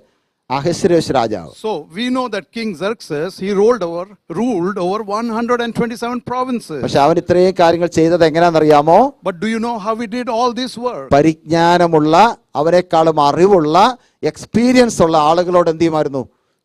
A: അഹശ്വേരോശ് രാജാവ്.
B: So we know that King Xerxes, he ruled over 127 provinces.
A: പക്ഷെ അവൻ ഇത്രയും കാര്യങ്ങൾ ചെയ്തത് എങ്ങനെയാണെന്നറിയാമോ?
B: But do you know how he did all this work?
A: പരിജ്ഞാനമുള്ള, അവരെക്കാളും അറിവുള്ള, എക്സ്പീരിയൻസ് ഉള്ള ആളുകളോട് എന്ത് ചെയ്യുമായിരുന്നു?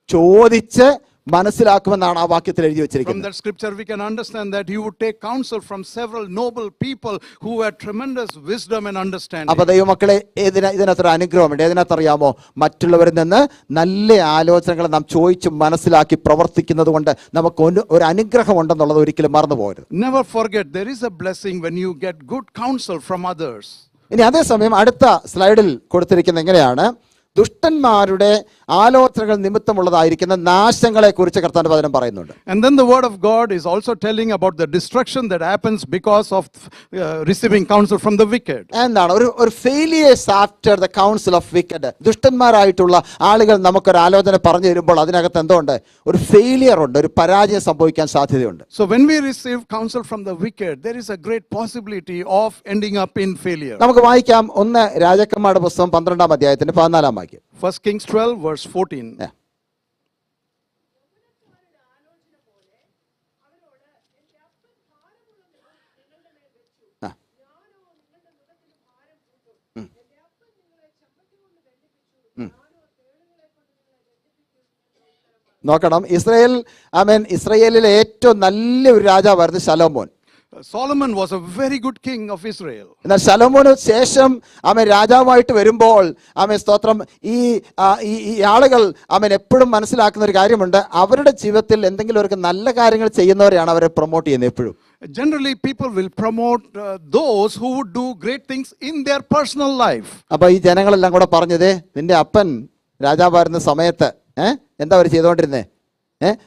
A: ചോദിച്ച് മനസ്സിലാക്കുമെന്നാണ് ആ വാക്യത്തിൽ എഴുതി
B: From
A: വെച്ചിരിക്കുന്നത്.
B: that scripture we can understand that he would take counsel from several noble people who had tremendous wisdom and understanding.
A: അപ്പൊ ദൈവമക്കളെ ഇതിനകത്തൊരു അനുഗ്രഹമുണ്ട്. ഏതിനകത്തറിയാമോ? മറ്റുള്ളവരിൽ നിന്ന് നല്ല ആലോചനകൾ നാം ചോദിച്ച് മനസ്സിലാക്കി പ്രവർത്തിക്കുന്നത് കൊണ്ട് നമുക്ക് ഒരു അനുഗ്രഹം ഉണ്ടെന്നുള്ളത് ഒരിക്കലും മറന്നു പോകരുത്.
B: Never forget there is a blessing when you get good counsel from others.
A: ഇനി അതേസമയം അടുത്ത സ്ലൈഡിൽ കൊടുത്തിരിക്കുന്നത് എങ്ങനെയാണ്? ദുഷ്ടന്മാരുടെ ആലോചനകൾ നിമിത്തമുള്ളതായിരിക്കുന്ന നാശങ്ങളെ കുറിച്ച് കർത്താവിന്റെ വചനം പറയുന്നുണ്ട്.
B: And then the word of God is also telling about the destruction that happens because of receiving counsel from the wicked.
A: എന്താണ് ഒരു failures after the counsel of wicked? ദുഷ്ടന്മാരായിട്ടുള്ള ആളുകൾ നമുക്കൊരു ആലോചന പറഞ്ഞു തരുമ്പോൾ അതിനകത്ത് എന്തുണ്ട്? ഒരു ഫെയിലിയർ ഉണ്ട്, ഒരു പരാജയം സംഭവിക്കാൻ സാധ്യതയുണ്ട്.
B: So when we receive counsel from the wicked, there is a great possibility of ending up in failure.
A: നമുക്ക് വായിക്കാം 1 രാജാക്കന്മാരുടെ പുസ്തകം 12-ാം അധ്യായത്തിന്റെ 14-ാം വാക്യം.
B: 1 Kings 12 verse 14.
A: നോക്കണം, ഇസ്രായേലിലെ ഏറ്റവും നല്ല ഒരു രാജാവായിരുന്നു ശലോമോൻ.
B: Solomon was a very good king of Israel.
A: എന്നാൽ ശലോമോന് ശേഷം രാജാവായിട്ട് വരുമ്പോൾ സ്തോത്രം ഈ ആളുകൾ എപ്പോഴും മനസ്സിലാക്കുന്ന ഒരു കാര്യമുണ്ട്, അവരുടെ ജീവിതത്തിൽ എന്തെങ്കിലും ഒരു നല്ല കാര്യങ്ങൾ ചെയ്യുന്നവരെയാണ് അവരെ പ്രൊമോട്ട് ചെയ്യുന്നത് എപ്പോഴും.
B: Generally people will promote those who would do great things in their personal life.
A: അപ്പൊ ഈ ജനങ്ങളെല്ലാം കൂടെ പറഞ്ഞത്, നിന്റെ അപ്പൻ രാജാവായിരുന്ന സമയത്ത് എന്താ അവർ ചെയ്തുകൊണ്ടിരുന്നേ?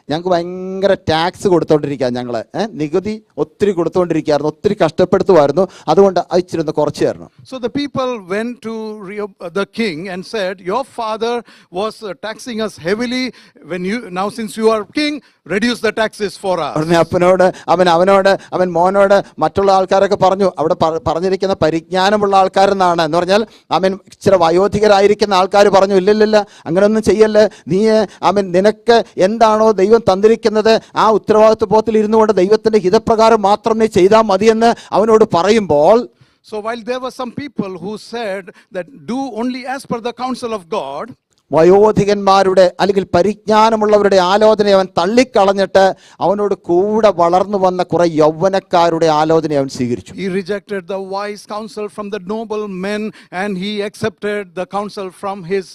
A: ഞങ്ങൾക്ക് ഭയങ്കര ടാക്സ് കൊടുത്തോണ്ടിരിക്കുക, ഞങ്ങൾ നികുതി ഒത്തിരി കൊടുത്തോണ്ടിരിക്കുകയായിരുന്നു, ഒത്തിരി കഷ്ടപ്പെടുത്തുമായിരുന്നു, അതുകൊണ്ട് ഇച്ചിരി ഒന്ന് കുറച്ച് തരണം.
B: So the people went to the king and said, your father was taxing us heavily. Now since you are king, reduce the taxes for us.
A: ഉടനെ അവൻ മോനോട് മറ്റുള്ള ആൾക്കാരൊക്കെ പറഞ്ഞു, അവിടെ പറഞ്ഞിരിക്കുന്ന പരിജ്ഞാനമുള്ള ആൾക്കാരെന്നാണ്, എന്ന് പറഞ്ഞാൽ ഇച്ചിരി വയോധികരായിരിക്കുന്ന ആൾക്കാർ പറഞ്ഞു, ഇല്ലില്ല അങ്ങനെയൊന്നും ചെയ്യല്ലേ, നിനക്ക് എന്താണോ ദൈവം തന്നിരിക്കുന്നത് ആ ഉത്തരവാദിത്വ ബോധത്തിൽ ഇരുന്നു കൊണ്ട് ദൈവത്തിന്റെ ഹിതപ്രകാരം മാത്രം നീ ചെയ്താൽ മതിയെന്ന് അവനോട് പറയുമ്പോൾ,
B: so while there were some people who said that do only as per the counsel of God,
A: വയോധികന്മാരുടെ അല്ലെങ്കിൽ പരിജ്ഞാനമുള്ളവരുടെ ആലോചന അവൻ തള്ളിക്കളഞ്ഞിട്ട് അവനോട് കൂടെ വളർന്നു വന്ന കുറെ യൗവനക്കാരുടെ ആലോചന അവൻ സ്വീകരിച്ചു.
B: he rejected the wise counsel from the noble men and he accepted the counsel from his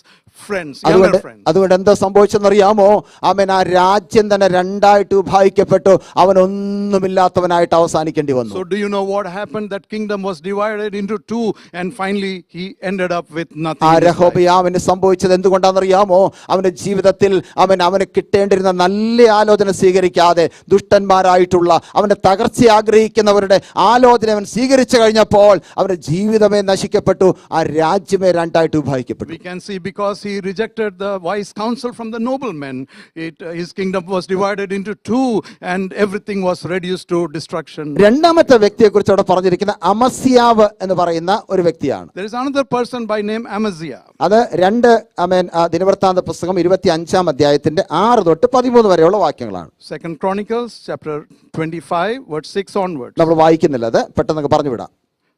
B: friends, younger friends.
A: അതുകൊണ്ട് എന്താ സംഭവിച്ചെന്നറിയാമോ? ആ രാജ്യം തന്നെ രണ്ടായിട്ട് വിഭാഗിക്കപ്പെട്ടു, അവൻ ഒന്നുമില്ലാത്തവനായിട്ട് അവസാനിക്കേണ്ടി വന്നു.
B: So do you know what happened? That kingdom was divided into two and finally he ended up with nothing.
A: ആ രെഹോബെയാമിന് സംഭവിച്ചത് എന്തുകൊണ്ടാണെന്നറിയാമോ? അവന്റെ ജീവിതത്തിൽ അവന് കിട്ടേണ്ടിരുന്ന നല്ല ആലോചന സ്വീകരിക്കാതെ ദുഷ്ടന്മാരായിട്ടുള്ള അവന്റെ തകർച്ച ആഗ്രഹിക്കുന്നവരുടെ ആലോചന അവൻ സ്വീകരിച്ചു കഴിഞ്ഞപ്പോൾ അവന്റെ ജീവിതമേ നശിക്കപ്പെട്ടു, ആ രാജ്യമേ രണ്ടായിട്ട് വിഭാഗിക്കപ്പെട്ടു.
B: We can see because he rejected the wise counsel from the noblemen, his kingdom was divided into two and everything was reduced to destruction.
A: രണ്ടാമത്തെ വ്യക്തിയെ കുറിച്ച് അവിടെ പറഞ്ഞിരിക്കുന്ന അമസ്യാവ് എന്ന് പറയുന്ന ഒരു വ്യക്തിയാണ്.
B: There is another person by name Amaziah.
A: അത് ദിനവൃത്താന്ത പുസ്തകം 25-ാം അധ്യായത്തിന്റെ 6 തൊട്ട് 13 വരെയുള്ള വാക്യങ്ങളാണ്.
B: 2 Chronicles chapter 25 verse 6 onwards.
A: നമ്മൾ വായിക്കുന്നില്ല, അത് പെട്ടെന്ന് പറഞ്ഞു വിടാം.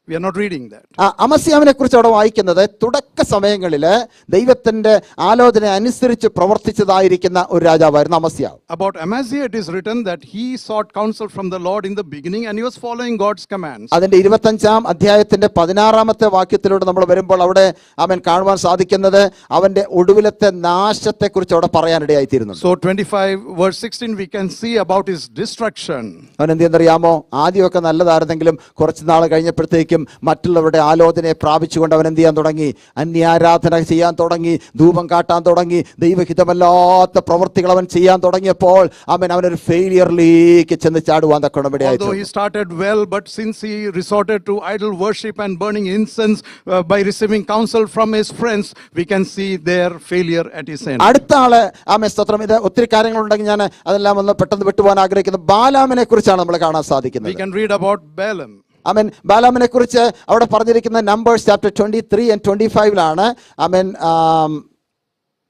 B: We are not reading that.
A: അമസ്യാവിനെ കുറിച്ച് അവിടെ വായിക്കുന്നത് തുടക്ക സമയങ്ങളില് ദൈവത്തിന്റെ ആലോചന അനുസരിച്ച് പ്രവർത്തിച്ചതായിരിക്കുന്ന ഒരു രാജാവായിരുന്നു അമസ്യാവ്.
B: About Amaziah it is written that he sought counsel from the Lord in the beginning and he was following God's commands.
A: അതിന്റെ 25-ാം അധ്യായത്തിന്റെ 16-ാമത്തെ വാക്യത്തിലൂടെ നമ്മൾ വരുമ്പോൾ അവിടെ അവൻ കാണുവാൻ സാധിക്കുന്നത് അവന്റെ ഒടുവിലത്തെ നാശത്തെ കുറിച്ച് അവിടെ പറയാനിടയായിത്തീരുന്നു.
B: So 25 verse 16 we can see about his destruction.
A: അവൻ എന്തെന്നറിയാമോ? ആദ്യമൊക്കെ നല്ലതായിരുന്നെങ്കിലും കുറച്ച് നാൾ കഴിഞ്ഞപ്പോഴത്തേക്കും മറ്റുള്ളവരുടെ ആലോചനയെ പ്രാപിച്ചുകൊണ്ട് അവൻ എന്ത് ചെയ്യാൻ തുടങ്ങി? അന്യാരാധന ചെയ്യാൻ തുടങ്ങി, ധൂപം കാട്ടാൻ തുടങ്ങി, ദൈവഹിതമല്ലാത്ത പ്രവൃത്തികൾ അവൻ ചെയ്യാൻ തുടങ്ങിയപ്പോൾ അവനൊരു ഫെയിലിയറിലേക്ക് ചെന്ന് ചാടുവാൻ തക്കണമിടയായി.
B: Although he started well, but since he resorted to idol worship and burning incense by receiving counsel from his friends, we can see their failure at his end.
A: അടുത്ത ആള് സ്തോത്രം, ഇത് ഒത്തിരി കാര്യങ്ങളുണ്ടെങ്കിൽ ഞാൻ അതെല്ലാം ഒന്ന് പെട്ടെന്ന് വിട്ടുപോകാൻ ആഗ്രഹിക്കുന്നു. ബാലാമിനെ കുറിച്ചാണ് നമ്മൾ കാണാൻ സാധിക്കുന്നത്.
B: We can read about Balaam.
A: ബാലാമിനെ കുറിച്ച് അവിടെ പറഞ്ഞിരിക്കുന്ന നമ്പേഴ്സ് ചാപ്റ്റർ 23 and 25-ലാണ്.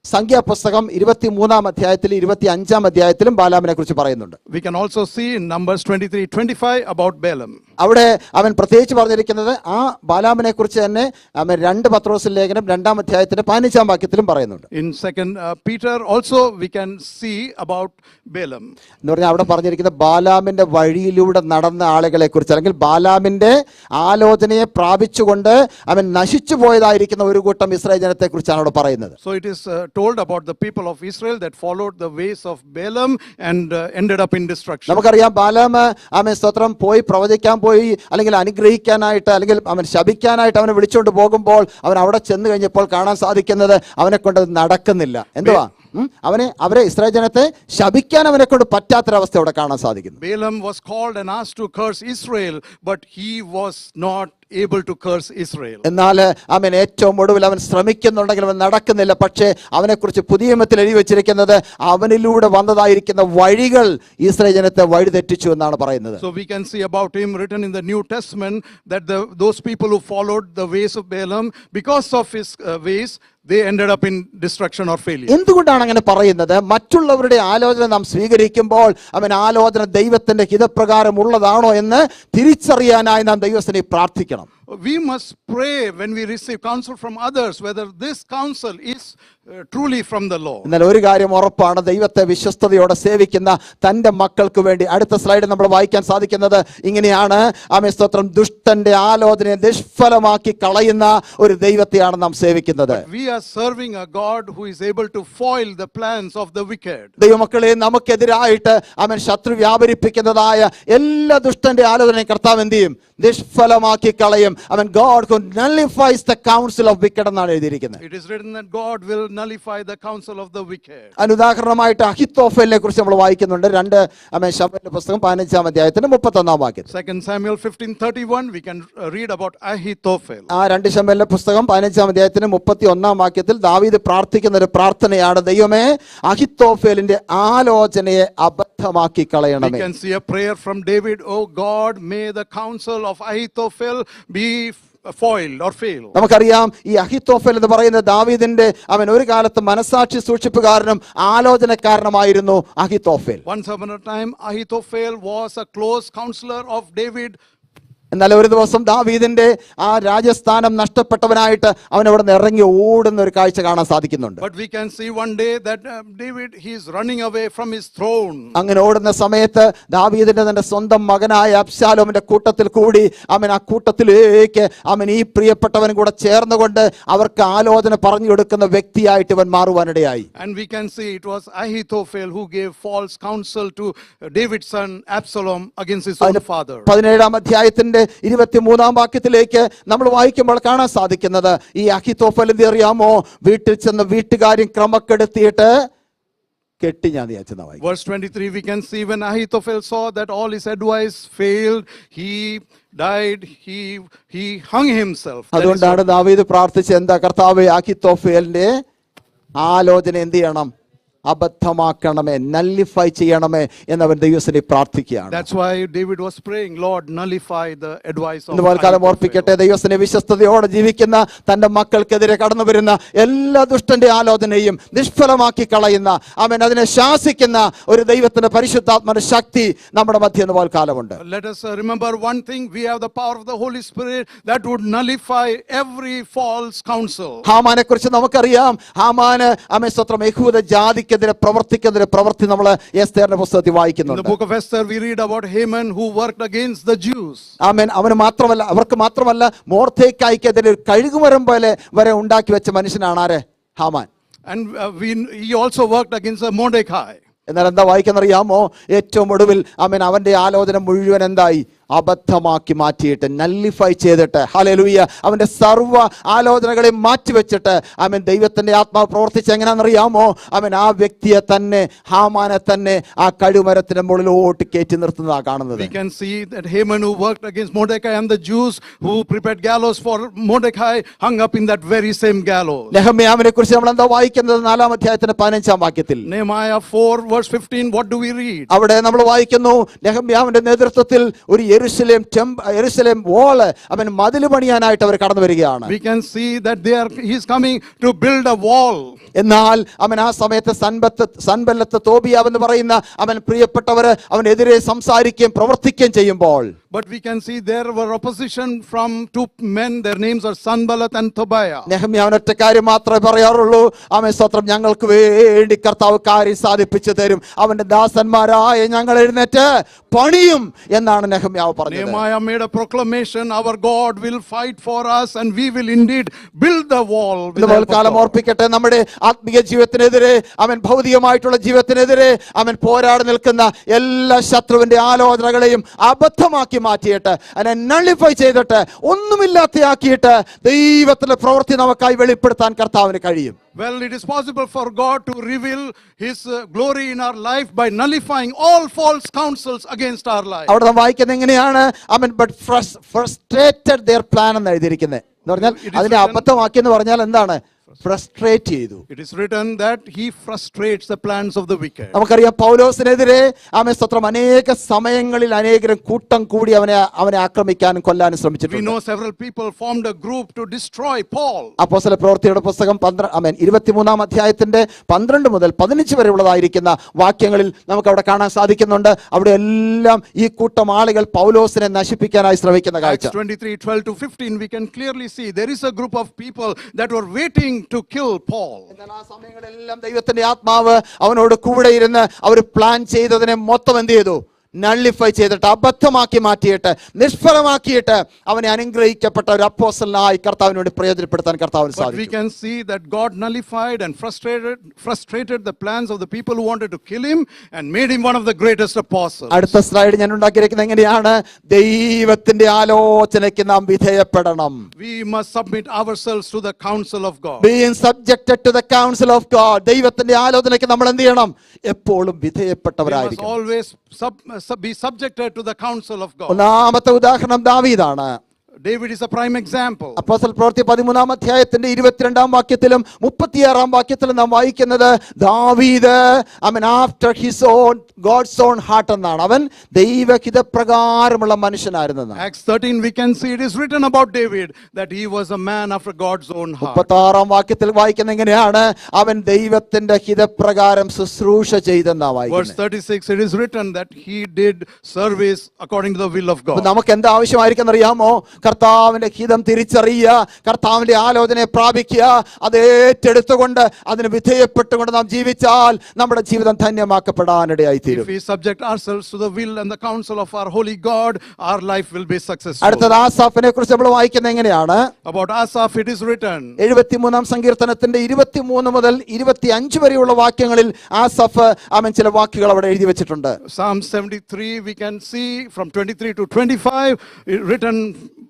A: സംഖ്യാപുസ്തകം 23-ാം അധ്യായത്തിൽ 25-ാം അധ്യായത്തിലും ബാലാമിനെ കുറിച്ച് പറയുന്നുണ്ട്.
B: We can also see in Numbers 23-25 about Balaam.
A: അവിടെ അവൻ പ്രത്യേകിച്ച് പറഞ്ഞിരിക്കുന്നത് ആ ബാലാമിനെ കുറിച്ച് തന്നെ 2 പത്രോസ് ലേഖനം 2-ാം അധ്യായത്തിന്റെ 15-ാം വാക്യത്തിലും പറയുന്നുണ്ട്.
B: In 2 Peter also we can see about Balaam.
A: എന്ന് പറഞ്ഞാൽ അവിടെ പറഞ്ഞിരിക്കുന്നത് ബാലാമിന്റെ വഴിയിലൂടെ നടന്ന ആളുകളെ കുറിച്ച്, അല്ലെങ്കിൽ ബാലാമിന്റെ ആലോചനയെ പ്രാപിച്ചുകൊണ്ട് അവൻ നശിച്ചു പോയതായിരിക്കുന്ന ഒരു കൂട്ടം ഇസ്രായേൽ ജനത്തെ കുറിച്ചാണ് അവിടെ പറയുന്നത്.
B: So it is told about the people of Israel that followed the ways of Balaam and ended up in destruction.
A: നമുക്കറിയാം ബാലാം സ്തോത്രം പോയി പ്രവചിക്കാൻ പോയി, അല്ലെങ്കിൽ അനുഗ്രഹിക്കാനായിട്ട്, അല്ലെങ്കിൽ അവൻ ശപിക്കാനായിട്ട് അവനെ വിളിച്ചുകൊണ്ട് പോകുമ്പോൾ അവൻ അവിടെ ചെന്ന് കഴിഞ്ഞപ്പോൾ കാണാൻ സാധിക്കുന്നത് അവനെ കൊണ്ട് നടക്കുന്നില്ല. എന്തുവാ? അവരെ ഇസ്രായേൽ ജനത്തെ ശപിക്കാൻ അവനെ കൊണ്ട് പറ്റാത്തൊരവസ്ഥ അവിടെ കാണാൻ സാധിക്കുന്നു.
B: Balaam was called and asked to curse Israel, but he was not able to curse Israel.
A: എന്നാൽ ഏറ്റവും ഒടുവിൽ അവൻ ശ്രമിക്കുന്നുണ്ടെങ്കിൽ അവൻ നടക്കുന്നില്ല. പക്ഷേ അവനെക്കുറിച്ച് പുതിയ നിയമത്തിൽ എഴുതി വെച്ചിരിക്കുന്നത് അവനിലൂടെ വന്നതായിരിക്കുന്ന വഴികൾ ഇസ്രായേൽ ജനത്തെ വഴിതെറ്റിച്ചു എന്നാണ് പറയുന്നത്.
B: So we can see about him written in the New Testament that those people who followed the ways of Balaam, because of his ways, they ended up in destruction or failure.
A: എന്തുകൊണ്ടാണ് അങ്ങനെ പറയുന്നത്? മറ്റുള്ളവരുടെ ആലോചന നാം സ്വീകരിക്കുമ്പോൾ ആലോചന ദൈവത്തിന്റെ ഹിതപ്രകാരം ഉള്ളതാണോ എന്ന് തിരിച്ചറിയാനായി നാം ദൈവസന്നിധിയിൽ പ്രാർത്ഥിക്കണം.
B: We must pray when we receive counsel from others whether this counsel is truly from the Lord.
A: എന്നാൽ ഒരു കാര്യം ഉറപ്പാണ്, ദൈവത്തെ വിശ്വസ്തയോടെ സേവിക്കുന്ന തന്റെ മക്കൾക്ക് വേണ്ടി അടുത്ത സ്ലൈഡിൽ നമ്മൾ വായിക്കാൻ സാധിക്കുന്നത് ഇങ്ങനെയാണ്. സ്തോത്രം, ദുഷ്ടന്റെ ആലോചനയെ നിഷ്ഫലമാക്കി കളയുന്ന ഒരു ദൈവത്തെയാണ് നാം സേവിക്കുന്നത്.
B: We are serving a God who is able to foil the plans of the wicked.
A: ദൈവമക്കളെ, നമുക്കെതിരായിട്ട് ശത്രു വ്യാപരിപ്പിക്കുന്നതായ എല്ലാ ദുഷ്ടന്റെ ആലോചനയും കർത്താവ് എന്ത് ചെയ്യും? നിഷ്ഫലമാക്കി കളയും. God who nullifies the counsel of wicked എന്നാണ് എഴുതിയിരിക്കുന്നത്.
B: It is written that God will nullify the counsel of the wicked.
A: അതിന് ഉദാഹരണമായിട്ട് അഹിത്തോഫേലിനെ കുറിച്ച് നമ്മൾ വായിക്കുന്നുണ്ട്. 2 ശമൂവേലിന്റെ പുസ്തകം 15-ാം അധ്യായത്തിന്റെ 31-ാം വാക്യം.
B: 2 Samuel 15:31, we can read about Ahithophel.
A: ആ 2 ശമൂവേലിന്റെ പുസ്തകം 15-ാം അധ്യായത്തിന്റെ 31-ാം വാക്യത്തിൽ ദാവീദ് പ്രാർത്ഥിക്കുന്ന ഒരു പ്രാർത്ഥനയാണ്, ദൈവമേ അഹിത്തോഫേലിന്റെ ആലോചനയെ അബദ്ധമാക്കി
B: We
A: കളയണമേ.
B: can see a prayer from David, oh God, may the counsel of Ahithophel be foiled or failed.
A: നമുക്കറിയാം ഈ അഹിത്തോഫേൽ എന്ന് പറയുന്ന ദാവീദിന്റെ അവൻ ഒരു കാലത്ത് മനസാക്ഷി സൂക്ഷിപ്പുകാരനും ആലോചനക്കാരനുമായിരുന്നു അഹിത്തോഫേൽ.
B: Once upon a time, Ahithophel was a close counselor of David.
A: എന്നാൽ ഒരു ദിവസം ദാവീദിന്റെ ആ രാജസ്ഥാനം നഷ്ടപ്പെട്ടവനായിട്ട് അവൻ അവിടെ നിന്ന് ഇറങ്ങി ഓടുന്ന ഒരു കാഴ്ച കാണാൻ സാധിക്കുന്നുണ്ട്.
B: But we can see one day that David, he is running away from his throne.
A: അങ്ങനെ ഓടുന്ന സമയത്ത് ദാവീദിന്റെ തന്റെ സ്വന്തം മകനായ അബ്ശാലോമിന്റെ കൂട്ടത്തിൽ കൂടി അവൻ ആ കൂട്ടത്തിലേക്ക് അവൻ ഈ പ്രിയപ്പെട്ടവൻ കൂടെ ചേർന്നുകൊണ്ട് അവർക്ക് ആലോചന പറഞ്ഞു കൊടുക്കുന്ന വ്യക്തിയായിട്ട് ഇവൻ മാറുവാനിടയായി.
B: And we can see it was Ahithophel who gave false counsel to David's son Absalom against his own father.
A: 17-ാം അധ്യായത്തിന്റെ 23-ാം വാക്യത്തിലേക്ക് നമ്മൾ വായിക്കുമ്പോൾ കാണാൻ സാധിക്കുന്നത് ഈ അഹിത്തോഫൽ എന്ത് അറിയാമോ, വീട്ടിൽ ചെന്ന് വീട്ടുകാര്യം ക്രമക്കെടുത്തിയിട്ട് കെട്ടി ഞാൻ ചെന്ന വായിക്കും.
B: Verse 23, we can see when Ahithophel saw that all his advice failed, he died, he hung himself.
A: അതുകൊണ്ടാണ് ദാവീദ് പ്രാർത്ഥിച്ചത്, എന്താ കർത്താവേ അഹിത്തോഫേലിന്റെ ആലോചന എന്ത് ചെയ്യണം, അബദ്ധമാക്കണമേ, നല്ലിഫൈ ചെയ്യണമേ എന്നവൻ ദൈവസന്നിധിയിൽ പ്രാർത്ഥിക്കുകയാണ്.
B: That's why David was praying, Lord, nullify the advice of
A: കാലം ഓർപ്പിക്കട്ടെ, ദൈവസന്നിധി വിശ്വസ്തയോടെ ജീവിക്കുന്ന തന്റെ മക്കൾക്കെതിരെ കടന്നു വരുന്ന എല്ലാ ദുഷ്ടന്റെ ആലോചനയും നിഷ്ഫലമാക്കി കളയുന്ന അവൻ അതിനെ ശാസിക്കുന്ന ഒരു ദൈവത്തിന്റെ പരിശുദ്ധാത്മന്റെ ശക്തി നമ്മുടെ മധ്യ കാലമുണ്ട്.
B: Let us remember one thing, we have the power of the Holy Spirit that would nullify every false counsel.
A: ഹാമാനെ കുറിച്ച് നമുക്കറിയാം. ഹാമാന് സ്തോത്രം യഹൂദ ജാതിക്കെതിരെ പ്രവർത്തിക്കുന്ന പ്രവൃത്തി നമ്മൾ എസ്തേറിന്റെ പുസ്തകത്തിൽ വായിക്കുന്നുണ്ട്.
B: In the book of Esther we read about Haman who worked against the Jews.
A: ആമേൻ. അവർക്ക് മാത്രമല്ല മോർദെഖായിക്കെതിരെ കഴുകുമരം പോലെ വരെ ഉണ്ടാക്കി വെച്ച മനുഷ്യനാണ് ആര്, Haman.
B: And he also worked against Mordecai.
A: എന്നാൽ എന്താ വായിക്കുന്നറിയാമോ, ഏറ്റവും ഒടുവിൽ അവന്റെ ആലോചന മുഴുവൻ എന്തായി, അബദ്ധമാക്കി മാറ്റിയിട്ട് നല്ലിഫൈ ചെയ്തിട്ട്, ഹല്ലേലൂയ, അവന്റെ സർവ്വ ആലോചനകളെയും മാറ്റിവെച്ചിട്ട് ദൈവത്തിന്റെ ആത്മാവ് പ്രവർത്തിച്ച് എങ്ങനെയാണെന്നറിയാമോ, ആ വ്യക്തിയെ തന്നെ, ഹാമാനെ തന്നെ ആ കഴുമരത്തിന്റെ മുകളിലോട്ട് കയറ്റി നിർത്തുന്നതാണ് കാണുന്നത്.
B: We can see that Haman who worked against Mordecai and the Jews who prepared gallows for Mordecai hung up in that very same gallows.
A: നെഹമ്യാവിനെ കുറിച്ച് നമ്മൾ എന്താ വായിക്കുന്നത്, 4-ാം അധ്യായത്തിന്റെ 15-ാം വാക്യത്തിൽ.
B: Nehemiah 4 verse 15, what do we read?
A: അവിടെ നമ്മൾ വായിക്കുന്നു, നെഹമ്യാവിന്റെ നേതൃത്വത്തിൽ ഒരു യെരുശലേം വാള് അവൻ മതിൽ പണിയാനായിട്ട് അവർ കടന്നു വരികയാണ്.
B: We can see that he is coming to build a wall.
A: എന്നാൽ ആ സമയത്ത് സൻബല്ലത്ത് തോബിയാവ് എന്ന് പറയുന്ന അവൻ പ്രിയപ്പെട്ടവര് അവനെതിരെ സംസാരിക്കുകയും പ്രവർത്തിക്കുകയും ചെയ്യുമ്പോൾ,
B: but we can see there were opposition from two men, their names are Sanballat and Tobiah.
A: നെഹമ്യാവ് ഒറ്റ കാര്യം മാത്രമേ പറയാറുള്ളൂ, സ്തോത്രം, ഞങ്ങൾക്ക് വേണ്ടി കർത്താവ് കാര്യം സാധിപ്പിച്ചു തരും, അവന്റെ ദാസന്മാരായ ഞങ്ങൾ എഴുന്നേറ്റ് പണിയും എന്നാണ് നെഹമ്യാവ് പറഞ്ഞത്.
B: Nehemiah made a proclamation, our God will fight for us and we will indeed build the wall.
A: കാലം ഓർപ്പിക്കട്ടെ, നമ്മുടെ ആത്മീയ ജീവിതത്തിനെതിരെ, ഭൗതികമായിട്ടുള്ള ജീവിതത്തിനെതിരെ പോരാടി നിൽക്കുന്ന എല്ലാ ശത്രുവിന്റെ ആലോചനകളെയും അബദ്ധമാക്കി മാറ്റിയിട്ട് അതിനെ നള്ളിഫൈ ചെയ്തിട്ട് ഒന്നുമില്ലാത്തയാക്കിയിട്ട് ദൈവത്തിന്റെ പ്രവൃത്തി നമുക്കായി വെളിപ്പെടുത്താൻ കർത്താവിന് കഴിയും.
B: Well, it is possible for God to reveal His glory in our life by nullifying all false counsels against our life.
A: അവിടെ നാം വായിക്കുന്നത് എങ്ങനെയാണ്, but frustrated their plan എന്ന് എഴുതിയിരിക്കുന്നത്. എന്ന് പറഞ്ഞാൽ അതിനെ അബദ്ധമാക്കി എന്ന് പറഞ്ഞാൽ എന്താണ്, ഫ്രസ്ട്രേറ്റ് ചെയ്തു.
B: It is written that he frustrates the plans of the wicked.
A: നമുക്കറിയാം പൗലോസിനെതിരെ സ്തോത്രം അനേക സമയങ്ങളിൽ അനേകരും കൂട്ടം കൂടി അവനെ ആക്രമിക്കാനും കൊല്ലാനും ശ്രമിച്ചിട്ടുണ്ട്.
B: We know several people formed a group to destroy Paul.
A: അപ്പോസ്തല പ്രവൃത്തിയുടെ പുസ്തകം 23-ാം അധ്യായത്തിന്റെ 12 മുതൽ 15 വരെ ഉള്ളതായിരിക്കുന്ന വാക്യങ്ങളിൽ നമുക്ക് അവിടെ കാണാൻ സാധിക്കുന്നുണ്ട്. അവിടെ എല്ലാം ഈ കൂട്ടം ആളുകൾ പൗലോസിനെ നശിപ്പിക്കാനായി ശ്രമിക്കുന്ന കാഴ്ച.
B: 23:12 to 15 we can clearly see there is a group of people that were waiting to kill Paul.
A: എന്നാൽ ആ സമയങ്ങളെല്ലാം ദൈവത്തിന്റെ ആത്മാവ് അവനോട് കൂടെ ഇരുന്ന് അവർ പ്ലാൻ ചെയ്തതിനെ മൊത്തം എന്ത് ചെയ്തു, നള്ളിഫൈ ചെയ്തിട്ട് അബദ്ധമാക്കി മാറ്റിയിട്ട് നിഷ്ഫലമാക്കിയിട്ട് അവനെ അനുഗ്രഹിക്കപ്പെട്ട ഒരു അപ്പോസ്തലനായി കർത്താവിന് വേണ്ടി പ്രയോജനപ്പെടുത്താൻ കർത്താവിന്
B: But we
A: സാധിച്ചു.
B: can see that God nullified and frustrated the plans of the people who wanted to kill him and made him one of the greatest apostles.
A: അടുത്ത സ്ലൈഡ് ഞാൻ ഉണ്ടാക്കിയിരിക്കുന്നത് എങ്ങനെയാണ്? ദൈവത്തിന്റെ ആലോചനയ്ക്ക് നാം വിധേയപ്പെടണം.
B: We must submit ourselves to the counsel of God.
A: Being subjected to the counsel of God. ദൈവത്തിന്റെ ആലോചനയ്ക്ക് നമ്മൾ എന്ത് ചെയ്യണം? എപ്പോഴും
B: We must
A: വിധേയപ്പെട്ടവരായിരിക്കണം.
B: always be subjected to the counsel of God.
A: ഒന്നാമത്തെ ഉദാഹരണം ദാവീദാണ്.
B: David is a prime example.
A: അപ്പോസ്തല പ്രവൃത്തി 13-ാം അധ്യായത്തിന്റെ 22-ാം വാക്യത്തിലും 36-ാം വാക്യത്തിലും നാം വായിക്കുന്നത് ദാവീദ് after his own God's own heart എന്നാണ്. അവൻ ദൈവഹിതപ്രകാരമുള്ള മനുഷ്യനായിരുന്നു.
B: Acts 13 we can see it is written about David that he was a man after God's own heart.
A: 36-ാം വാക്യത്തിൽ വായിക്കുന്നത് എങ്ങനെയാണ്? അവൻ ദൈവത്തിന്റെ ഹിതപ്രകാരം ശുശ്രൂഷ ചെയ്തെന്നാ
B: Verse
A: വായിക്കുന്നത്.
B: 36 it is written that he did service according to the will of God.
A: നമുക്ക് എന്താ ആവശ്യമായിരിക്കും അറിയാമോ? കർത്താവിന്റെ ഹിതം തിരിച്ചറിയുക, കർത്താവിന്റെ ആലോചനയെ പ്രാപിക്കുക, അത് ഏറ്റെടുത്തുകൊണ്ട് അതിന് വിധേയപ്പെട്ടുകൊണ്ട് നാം ജീവിച്ചാൽ നമ്മുടെ ജീവിതം ധന്യമാക്കപ്പെടാനിടയായി തീരും.
B: If we subject ourselves to the will and the counsel of our holy God, our life will be successful.
A: അടുത്തത് ആസാഫിനെ കുറിച്ച് നമ്മൾ വായിക്കുന്നത് എങ്ങനെയാണ്?
B: About Asaph it is written.
A: 73-ാം സങ്കീർത്തനത്തിന്റെ 23 മുതൽ 25 വരെയുള്ള വാക്യങ്ങളിൽ ആസഫ് ചില വാക്കുകൾ അവിടെ എഴുതി വെച്ചിട്ടുണ്ട്.
B: Psalm 73 we can see from 23 to 25 written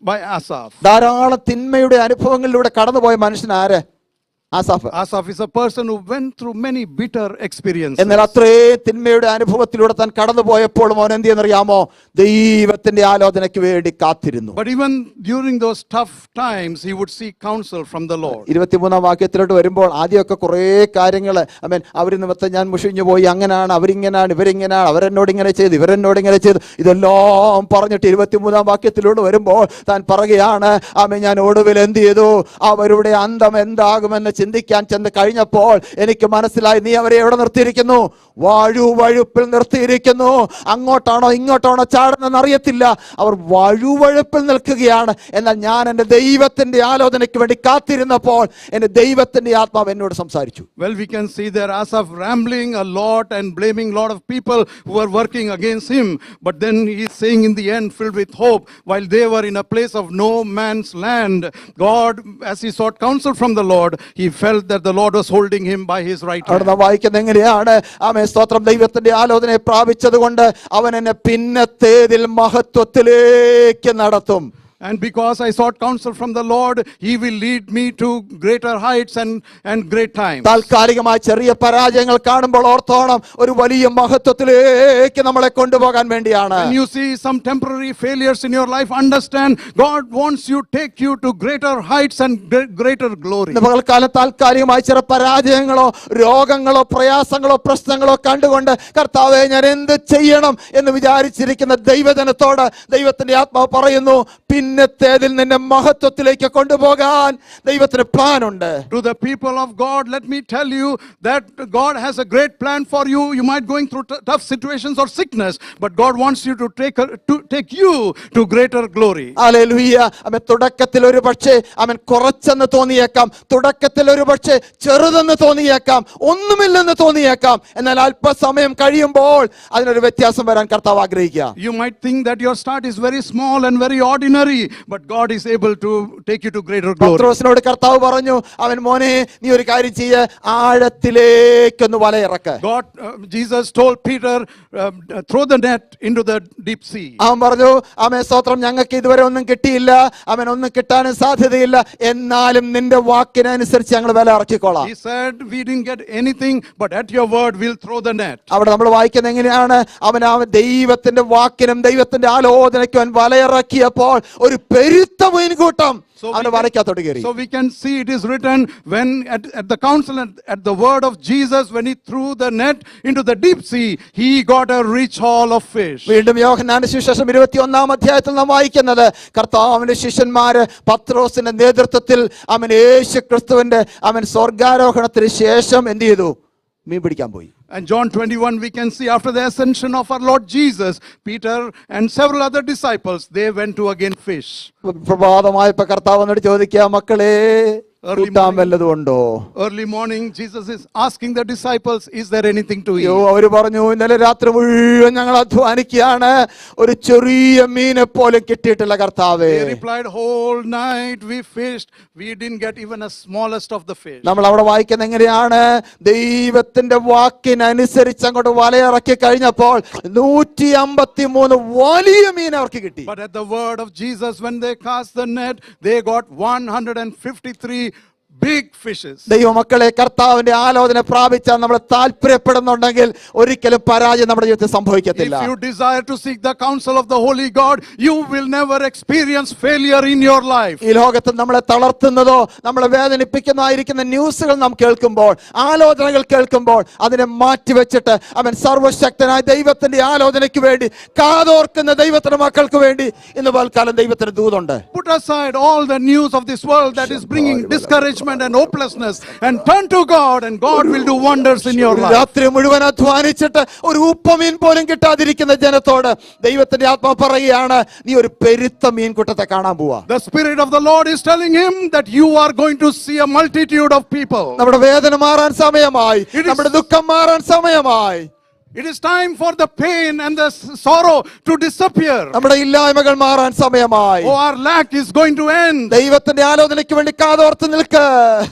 B: by Asaph.
A: ധാരാളം തിന്മയുടെ അനുഭവങ്ങളിലൂടെ കടന്നുപോയ മനുഷ്യൻ ആര്? Asaph.
B: Asaph is a person who went through many bitter experiences.
A: എന്നാൽ അത്രേ തിന്മയുടെ അനുഭവത്തിലൂടെ താൻ കടന്നുപോയപ്പോഴും അവൻ എന്ത് ചെയ്യുന്നറിയാമോ? ദൈവത്തിന്റെ ആലോചനയ്ക്ക് വേണ്ടി കാത്തിരുന്നു.
B: But even during those tough times he would seek counsel from the Lord.
A: 23-ാം വാക്യത്തിലോട്ട് വരുമ്പോൾ ആദ്യമൊക്കെ കുറേ കാര്യങ്ങൾ അവർ നിമിത്തം ഞാൻ മുഷിഞ്ഞു പോയി, അങ്ങനെയാണ്, അവരിങ്ങനെയാണ്, ഇവരിങ്ങനെയാണ്, അവരെന്നോട് ഇങ്ങനെ ചെയ്തു, ഇവരെന്നോട് ഇങ്ങനെ ചെയ്തു, ഇതെല്ലാം പറഞ്ഞിട്ട് 23-ാം വാക്യത്തിലോട്ട് വരുമ്പോൾ താൻ പറയുകയാണ് ഞാൻ ഒടുവിൽ എന്ത് ചെയ്തു? അവരുടെ അന്തം എന്താകുമെന്ന് ചിന്തിക്കാൻ ചെന്ന് കഴിഞ്ഞപ്പോൾ എനിക്ക് മനസ്സിലായി, നീ അവരെ എവിടെ നിർത്തിയിരിക്കുന്നു? വഴുവഴുപ്പിൽ നിർത്തിയിരിക്കുന്നു. അങ്ങോട്ടാണോ ഇങ്ങോട്ടാണോ ചാടുന്നെന്ന് അറിയത്തില്ല, അവർ വഴുവഴുപ്പിൽ നിൽക്കുകയാണ്. എന്നാൽ ഞാൻ എൻ്റെ ദൈവത്തിന്റെ ആലോചനയ്ക്ക് വേണ്ടി കാത്തിരുന്നപ്പോൾ എൻ്റെ ദൈവത്തിന്റെ ആത്മാവ് എന്നോട് സംസാരിച്ചു.
B: Well, we can see there Asaph rambling a lot and blaming a lot of people who were working against him, but then he is saying in the end, filled with hope, while they were in a place of no man's land, God, as he sought counsel from the Lord, he felt that the Lord was holding him by his right
A: അവിടെ
B: hand.
A: നാം വായിക്കുന്നത് എങ്ങനെയാണ്? സ്തോത്രം, ദൈവത്തിന്റെ ആലോചനയെ പ്രാപിച്ചത് കൊണ്ട് അവൻ എന്നെ പിന്നത്തേതിൽ മഹത്വത്തിലേക്ക് നടത്തും.
B: And because I sought counsel from the Lord, he will lead me to greater heights and great times.
A: താൽക്കാലികമായ ചെറിയ പരാജയങ്ങൾ കാണുമ്പോൾ ഓർത്തോണം, ഒരു വലിയ മഹത്വത്തിലേക്ക് നമ്മളെ കൊണ്ടുപോകാൻ വേണ്ടിയാണ്.
B: When you see some temporary failures in your life, understand God wants you, take you to greater heights and greater glory.
A: ഇന്ന് പകൽക്കാലം താൽക്കാലികമായ ചില പരാജയങ്ങളോ രോഗങ്ങളോ പ്രയാസങ്ങളോ പ്രശ്നങ്ങളോ കണ്ടുകൊണ്ട് കർത്താവേ ഞാൻ എന്ത് ചെയ്യണം എന്ന് വിചാരിച്ചിരിക്കുന്ന ദൈവജനത്തോട് ദൈവത്തിന്റെ ആത്മാവ് പറയുന്നു, പിന്നത്തേതിൽ നിന്നെ മഹത്വത്തിലേക്ക് കൊണ്ടുപോകാൻ ദൈവത്തിന് പ്ലാൻ ഉണ്ട്.
B: To the people of God, let me tell you that God has a great plan for you. You might going through tough situations or sickness, but God wants you to take you to greater glory.
A: Hallelujah. തുടക്കത്തിൽ ഒരു പക്ഷേ കുറച്ചെന്ന് തോന്നിയേക്കാം, തുടക്കത്തിൽ ഒരു പക്ഷേ ചെറുതെന്ന് തോന്നിയേക്കാം, ഒന്നുമില്ലെന്ന് തോന്നിയേക്കാം. എന്നാൽ അല്പസമയം കഴിയുമ്പോൾ അതിനൊരു വ്യത്യാസം വരാൻ കർത്താവ് ആഗ്രഹിക്കുക.
B: You might think that your start is very small and very ordinary, but God is able to take you to greater glory.
A: പത്രോസിനോട് കർത്താവ് പറഞ്ഞു, മോനെ നീ ഒരു കാര്യം ചെയ്യ്, ആഴത്തിലേക്കൊന്ന് വലയിറക്ക്.
B: Jesus told Peter, throw the net into the deep sea.
A: അവൻ പറഞ്ഞു, സ്തോത്രം, ഞങ്ങൾക്ക് ഇതുവരെ ഒന്നും കിട്ടിയില്ല, ഒന്നും കിട്ടാനും സാധ്യതയില്ല, എന്നാലും നിന്റെ വാക്കിനനുസരിച്ച് ഞങ്ങൾ വില ഇറക്കിക്കോളാം.
B: He said, we didn't get anything, but at your word we'll throw the net.
A: അവിടെ നമ്മൾ വായിക്കുന്നത് എങ്ങനെയാണ്? അവൻ ദൈവത്തിന്റെ വാക്കിനും ദൈവത്തിന്റെ ആലോചനയ്ക്കും വലയിറക്കിയപ്പോൾ ഒരു പെരുത്ത മീൻകൂട്ടം അവന്റെ വലയ്ക്കകത്തോട്ട് കയറി.
B: So we can see it is written when at the counsel and at the word of Jesus, when he threw the net into the deep sea, he got a rich haul of fish.
A: വീണ്ടും യോഹന്നാന്റെ സുവിശേഷം 21-ാം അധ്യായത്തിൽ നാം വായിക്കുന്നത് കർത്താവിന്റെ ശിഷ്യന്മാര് പത്രോസിന്റെ നേതൃത്വത്തിൽ യേശു ക്രിസ്തുവിന്റെ സ്വർഗാരോഹണത്തിന് ശേഷം എന്ത് ചെയ്തു? മീൻ പിടിക്കാൻ പോയി.
B: And John 21 we can see after the ascension of our Lord Jesus, Peter and several other disciples, they went to again fish.
A: പ്രഭാതമായപ്പോ കർത്താവ് എന്നോട് ചോദിക്കുക, മക്കളെ
B: Early
A: കൂട്ടാൻ
B: morning.
A: വല്ലതും ഉണ്ടോ?
B: Early morning, Jesus is asking the disciples, is there anything to
A: അയ്യോ,
B: eat?
A: അവര് പറഞ്ഞു, ഇന്നലെ രാത്രി മുഴുവൻ ഞങ്ങൾ അധ്വാനിക്കുകയാണ്, ഒരു ചെറിയ മീനെ പോലും കിട്ടിയിട്ടില്ല കർത്താവേ.
B: They replied, whole night we fished, we didn't get even a smallest of the fish.
A: നമ്മൾ അവിടെ വായിക്കുന്ന എങ്ങനെയാണ്? ദൈവത്തിന്റെ വാക്കിനനുസരിച്ച് അങ്ങോട്ട് വലയിറക്കി കഴിഞ്ഞപ്പോൾ 153 വലിയ മീൻ അവർക്ക് കിട്ടി.
B: But at the word of Jesus, when they cast the net, they got 153 big fishes.
A: ദൈവമക്കളെ, കർത്താവിന്റെ ആലോചന പ്രാപിച്ചാൽ നമ്മൾ താല്പര്യപ്പെടുന്നുണ്ടെങ്കിൽ ഒരിക്കലും പരാജയം നമ്മുടെ ജീവിതത്തിൽ സംഭവിക്കത്തില്ല.
B: If you desire to seek the counsel of the Holy God, you will never experience failure in your life.
A: ഈ ലോകത്ത് നമ്മളെ തളർത്തുന്നതോ നമ്മളെ വേദനിപ്പിക്കുന്നതായിരിക്കുന്ന ന്യൂസുകൾ നാം കേൾക്കുമ്പോൾ, ആലോചനകൾ കേൾക്കുമ്പോൾ, അതിനെ മാറ്റിവെച്ചിട്ട് അവൻ സർവശക്തനായ ദൈവത്തിന്റെ ആലോചനയ്ക്ക് വേണ്ടി കാതോർക്കുന്ന ദൈവത്തിന്റെ മക്കൾക്ക് വേണ്ടി ഇന്ന് പൽക്കാലം ദൈവത്തിന് ദൂതുണ്ട്.
B: Put aside all the news of this world that is bringing discouragement and hopelessness and turn to God, and God will do wonders in your life.
A: രാത്രി മുഴുവൻ അധ്വാനിച്ചിട്ട് ഒരു ഉപ്പമീൻ പോലും കിട്ടാതിരിക്കുന്ന ജനത്തോട് ദൈവത്തിന്റെ ആത്മാവ് പറയുകയാണ്, നീ ഒരു പെരുത്ത മീൻകൂട്ടത്തെ കാണാൻ പോവാ.
B: The Spirit of the Lord is telling him that you are going to see a multitude of people.
A: നമ്മുടെ വേദന മാറാൻ സമയമായി,
B: It is-
A: നമ്മുടെ ദുഃഖം മാറാൻ സമയമായി.
B: It is time for the pain and the sorrow to disappear.
A: നമ്മുടെ ഇല്ലായ്മകൾ മാറാൻ സമയമായി.
B: Oh, our lack is going to end.
A: ദൈവത്തിന്റെ ആലോചനയ്ക്ക് വേണ്ടി കാതോർത്ത് നിൽക്ക്.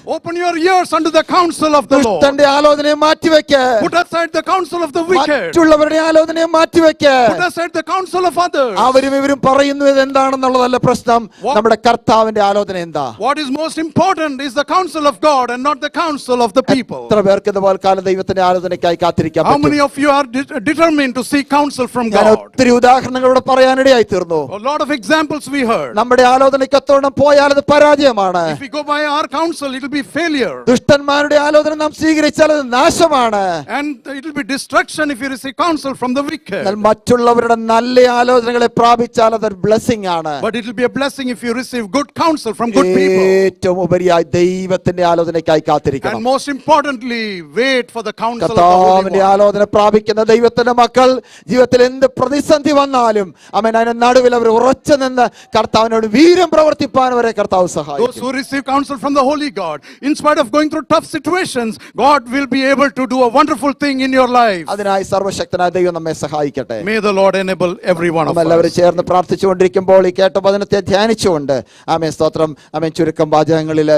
B: Open your ears unto the counsel of the Lord.
A: ദുഷ്ടന്റെ ആലോചനയെ മാറ്റിവെക്ക്.
B: Put aside the counsel of the wicked.
A: മറ്റുള്ളവരുടെ ആലോചനയെ മാറ്റിവെക്ക്.
B: Put aside the counsel of others.
A: അവരും ഇവരും പറയുന്നത് എന്താണെന്നുള്ളതല്ല പ്രശ്നം, നമ്മുടെ കർത്താവിന്റെ ആലോചന എന്താ?
B: What is most important is the counsel of God and not the counsel of the people.
A: എത്ര പേർക്ക് ഇതുപോലെ കാലം ദൈവത്തിന്റെ ആലോചനയ്ക്കായി കാത്തിരിക്കാൻ
B: How
A: പറ്റും?
B: many of you are determined to seek counsel from
A: ഞാൻ
B: God?
A: ഒത്തിരി ഉദാഹരണങ്ങളോട് പറയാനിടയായി തീർന്നു.
B: A lot of examples we heard.
A: നമ്മുടെ ആലോചനയ്ക്കൊത്തോണം പോയാൽ അത് പരാജയമാണ്.
B: If we go by our counsel, it will be failure.
A: ദുഷ്ടന്മാരുടെ ആലോചന നാം സ്വീകരിച്ചാൽ അത് നാശമാണ്.
B: And it will be destruction if you receive counsel from the wicked.
A: എന്നാൽ മറ്റുള്ളവരുടെ നല്ല ആലോചനകളെ പ്രാപിച്ചാൽ അതൊരു ബ്ലെസ്സിംഗ് ആണ്.
B: But it will be a blessing if you receive good counsel from good people.
A: ഏറ്റവും ഉപരിയായി ദൈവത്തിന്റെ ആലോചനയ്ക്കായി
B: And
A: കാത്തിരിക്കണം.
B: most importantly, wait for the counsel of the
A: കർത്താവിന്റെ
B: Holy One.
A: ആലോചന പ്രാപിക്കുന്ന ദൈവത്തിന്റെ മക്കൾ ജീവിതത്തിൽ എന്ത് പ്രതിസന്ധി വന്നാലും അവൻ അതിന്റെ നടുവിൽ അവർ ഉറച്ചു നിന്ന് കർത്താവിനോട് വീര്യം പ്രവർത്തിപ്പാൻ വരെ കർത്താവ്
B: Those
A: സഹായിക്കും.
B: who receive counsel from the Holy God, in spite of going through tough situations, God will be able to do a wonderful thing in your life.
A: അതിനായി സർവശക്തനായ ദൈവം നമ്മെ സഹായിക്കട്ടെ.
B: May the Lord enable every one of
A: നമ്മളെല്ലാവരും
B: us.
A: ചേർന്ന് പ്രാർത്ഥിച്ചുകൊണ്ടിരിക്കുമ്പോൾ ഈ കേട്ട വചനത്തെ ധ്യാനിച്ചുകൊണ്ട് ആമേൻ സ്തോത്രം. ആമേൻ ചുരുക്കം വാചകങ്ങളിൽ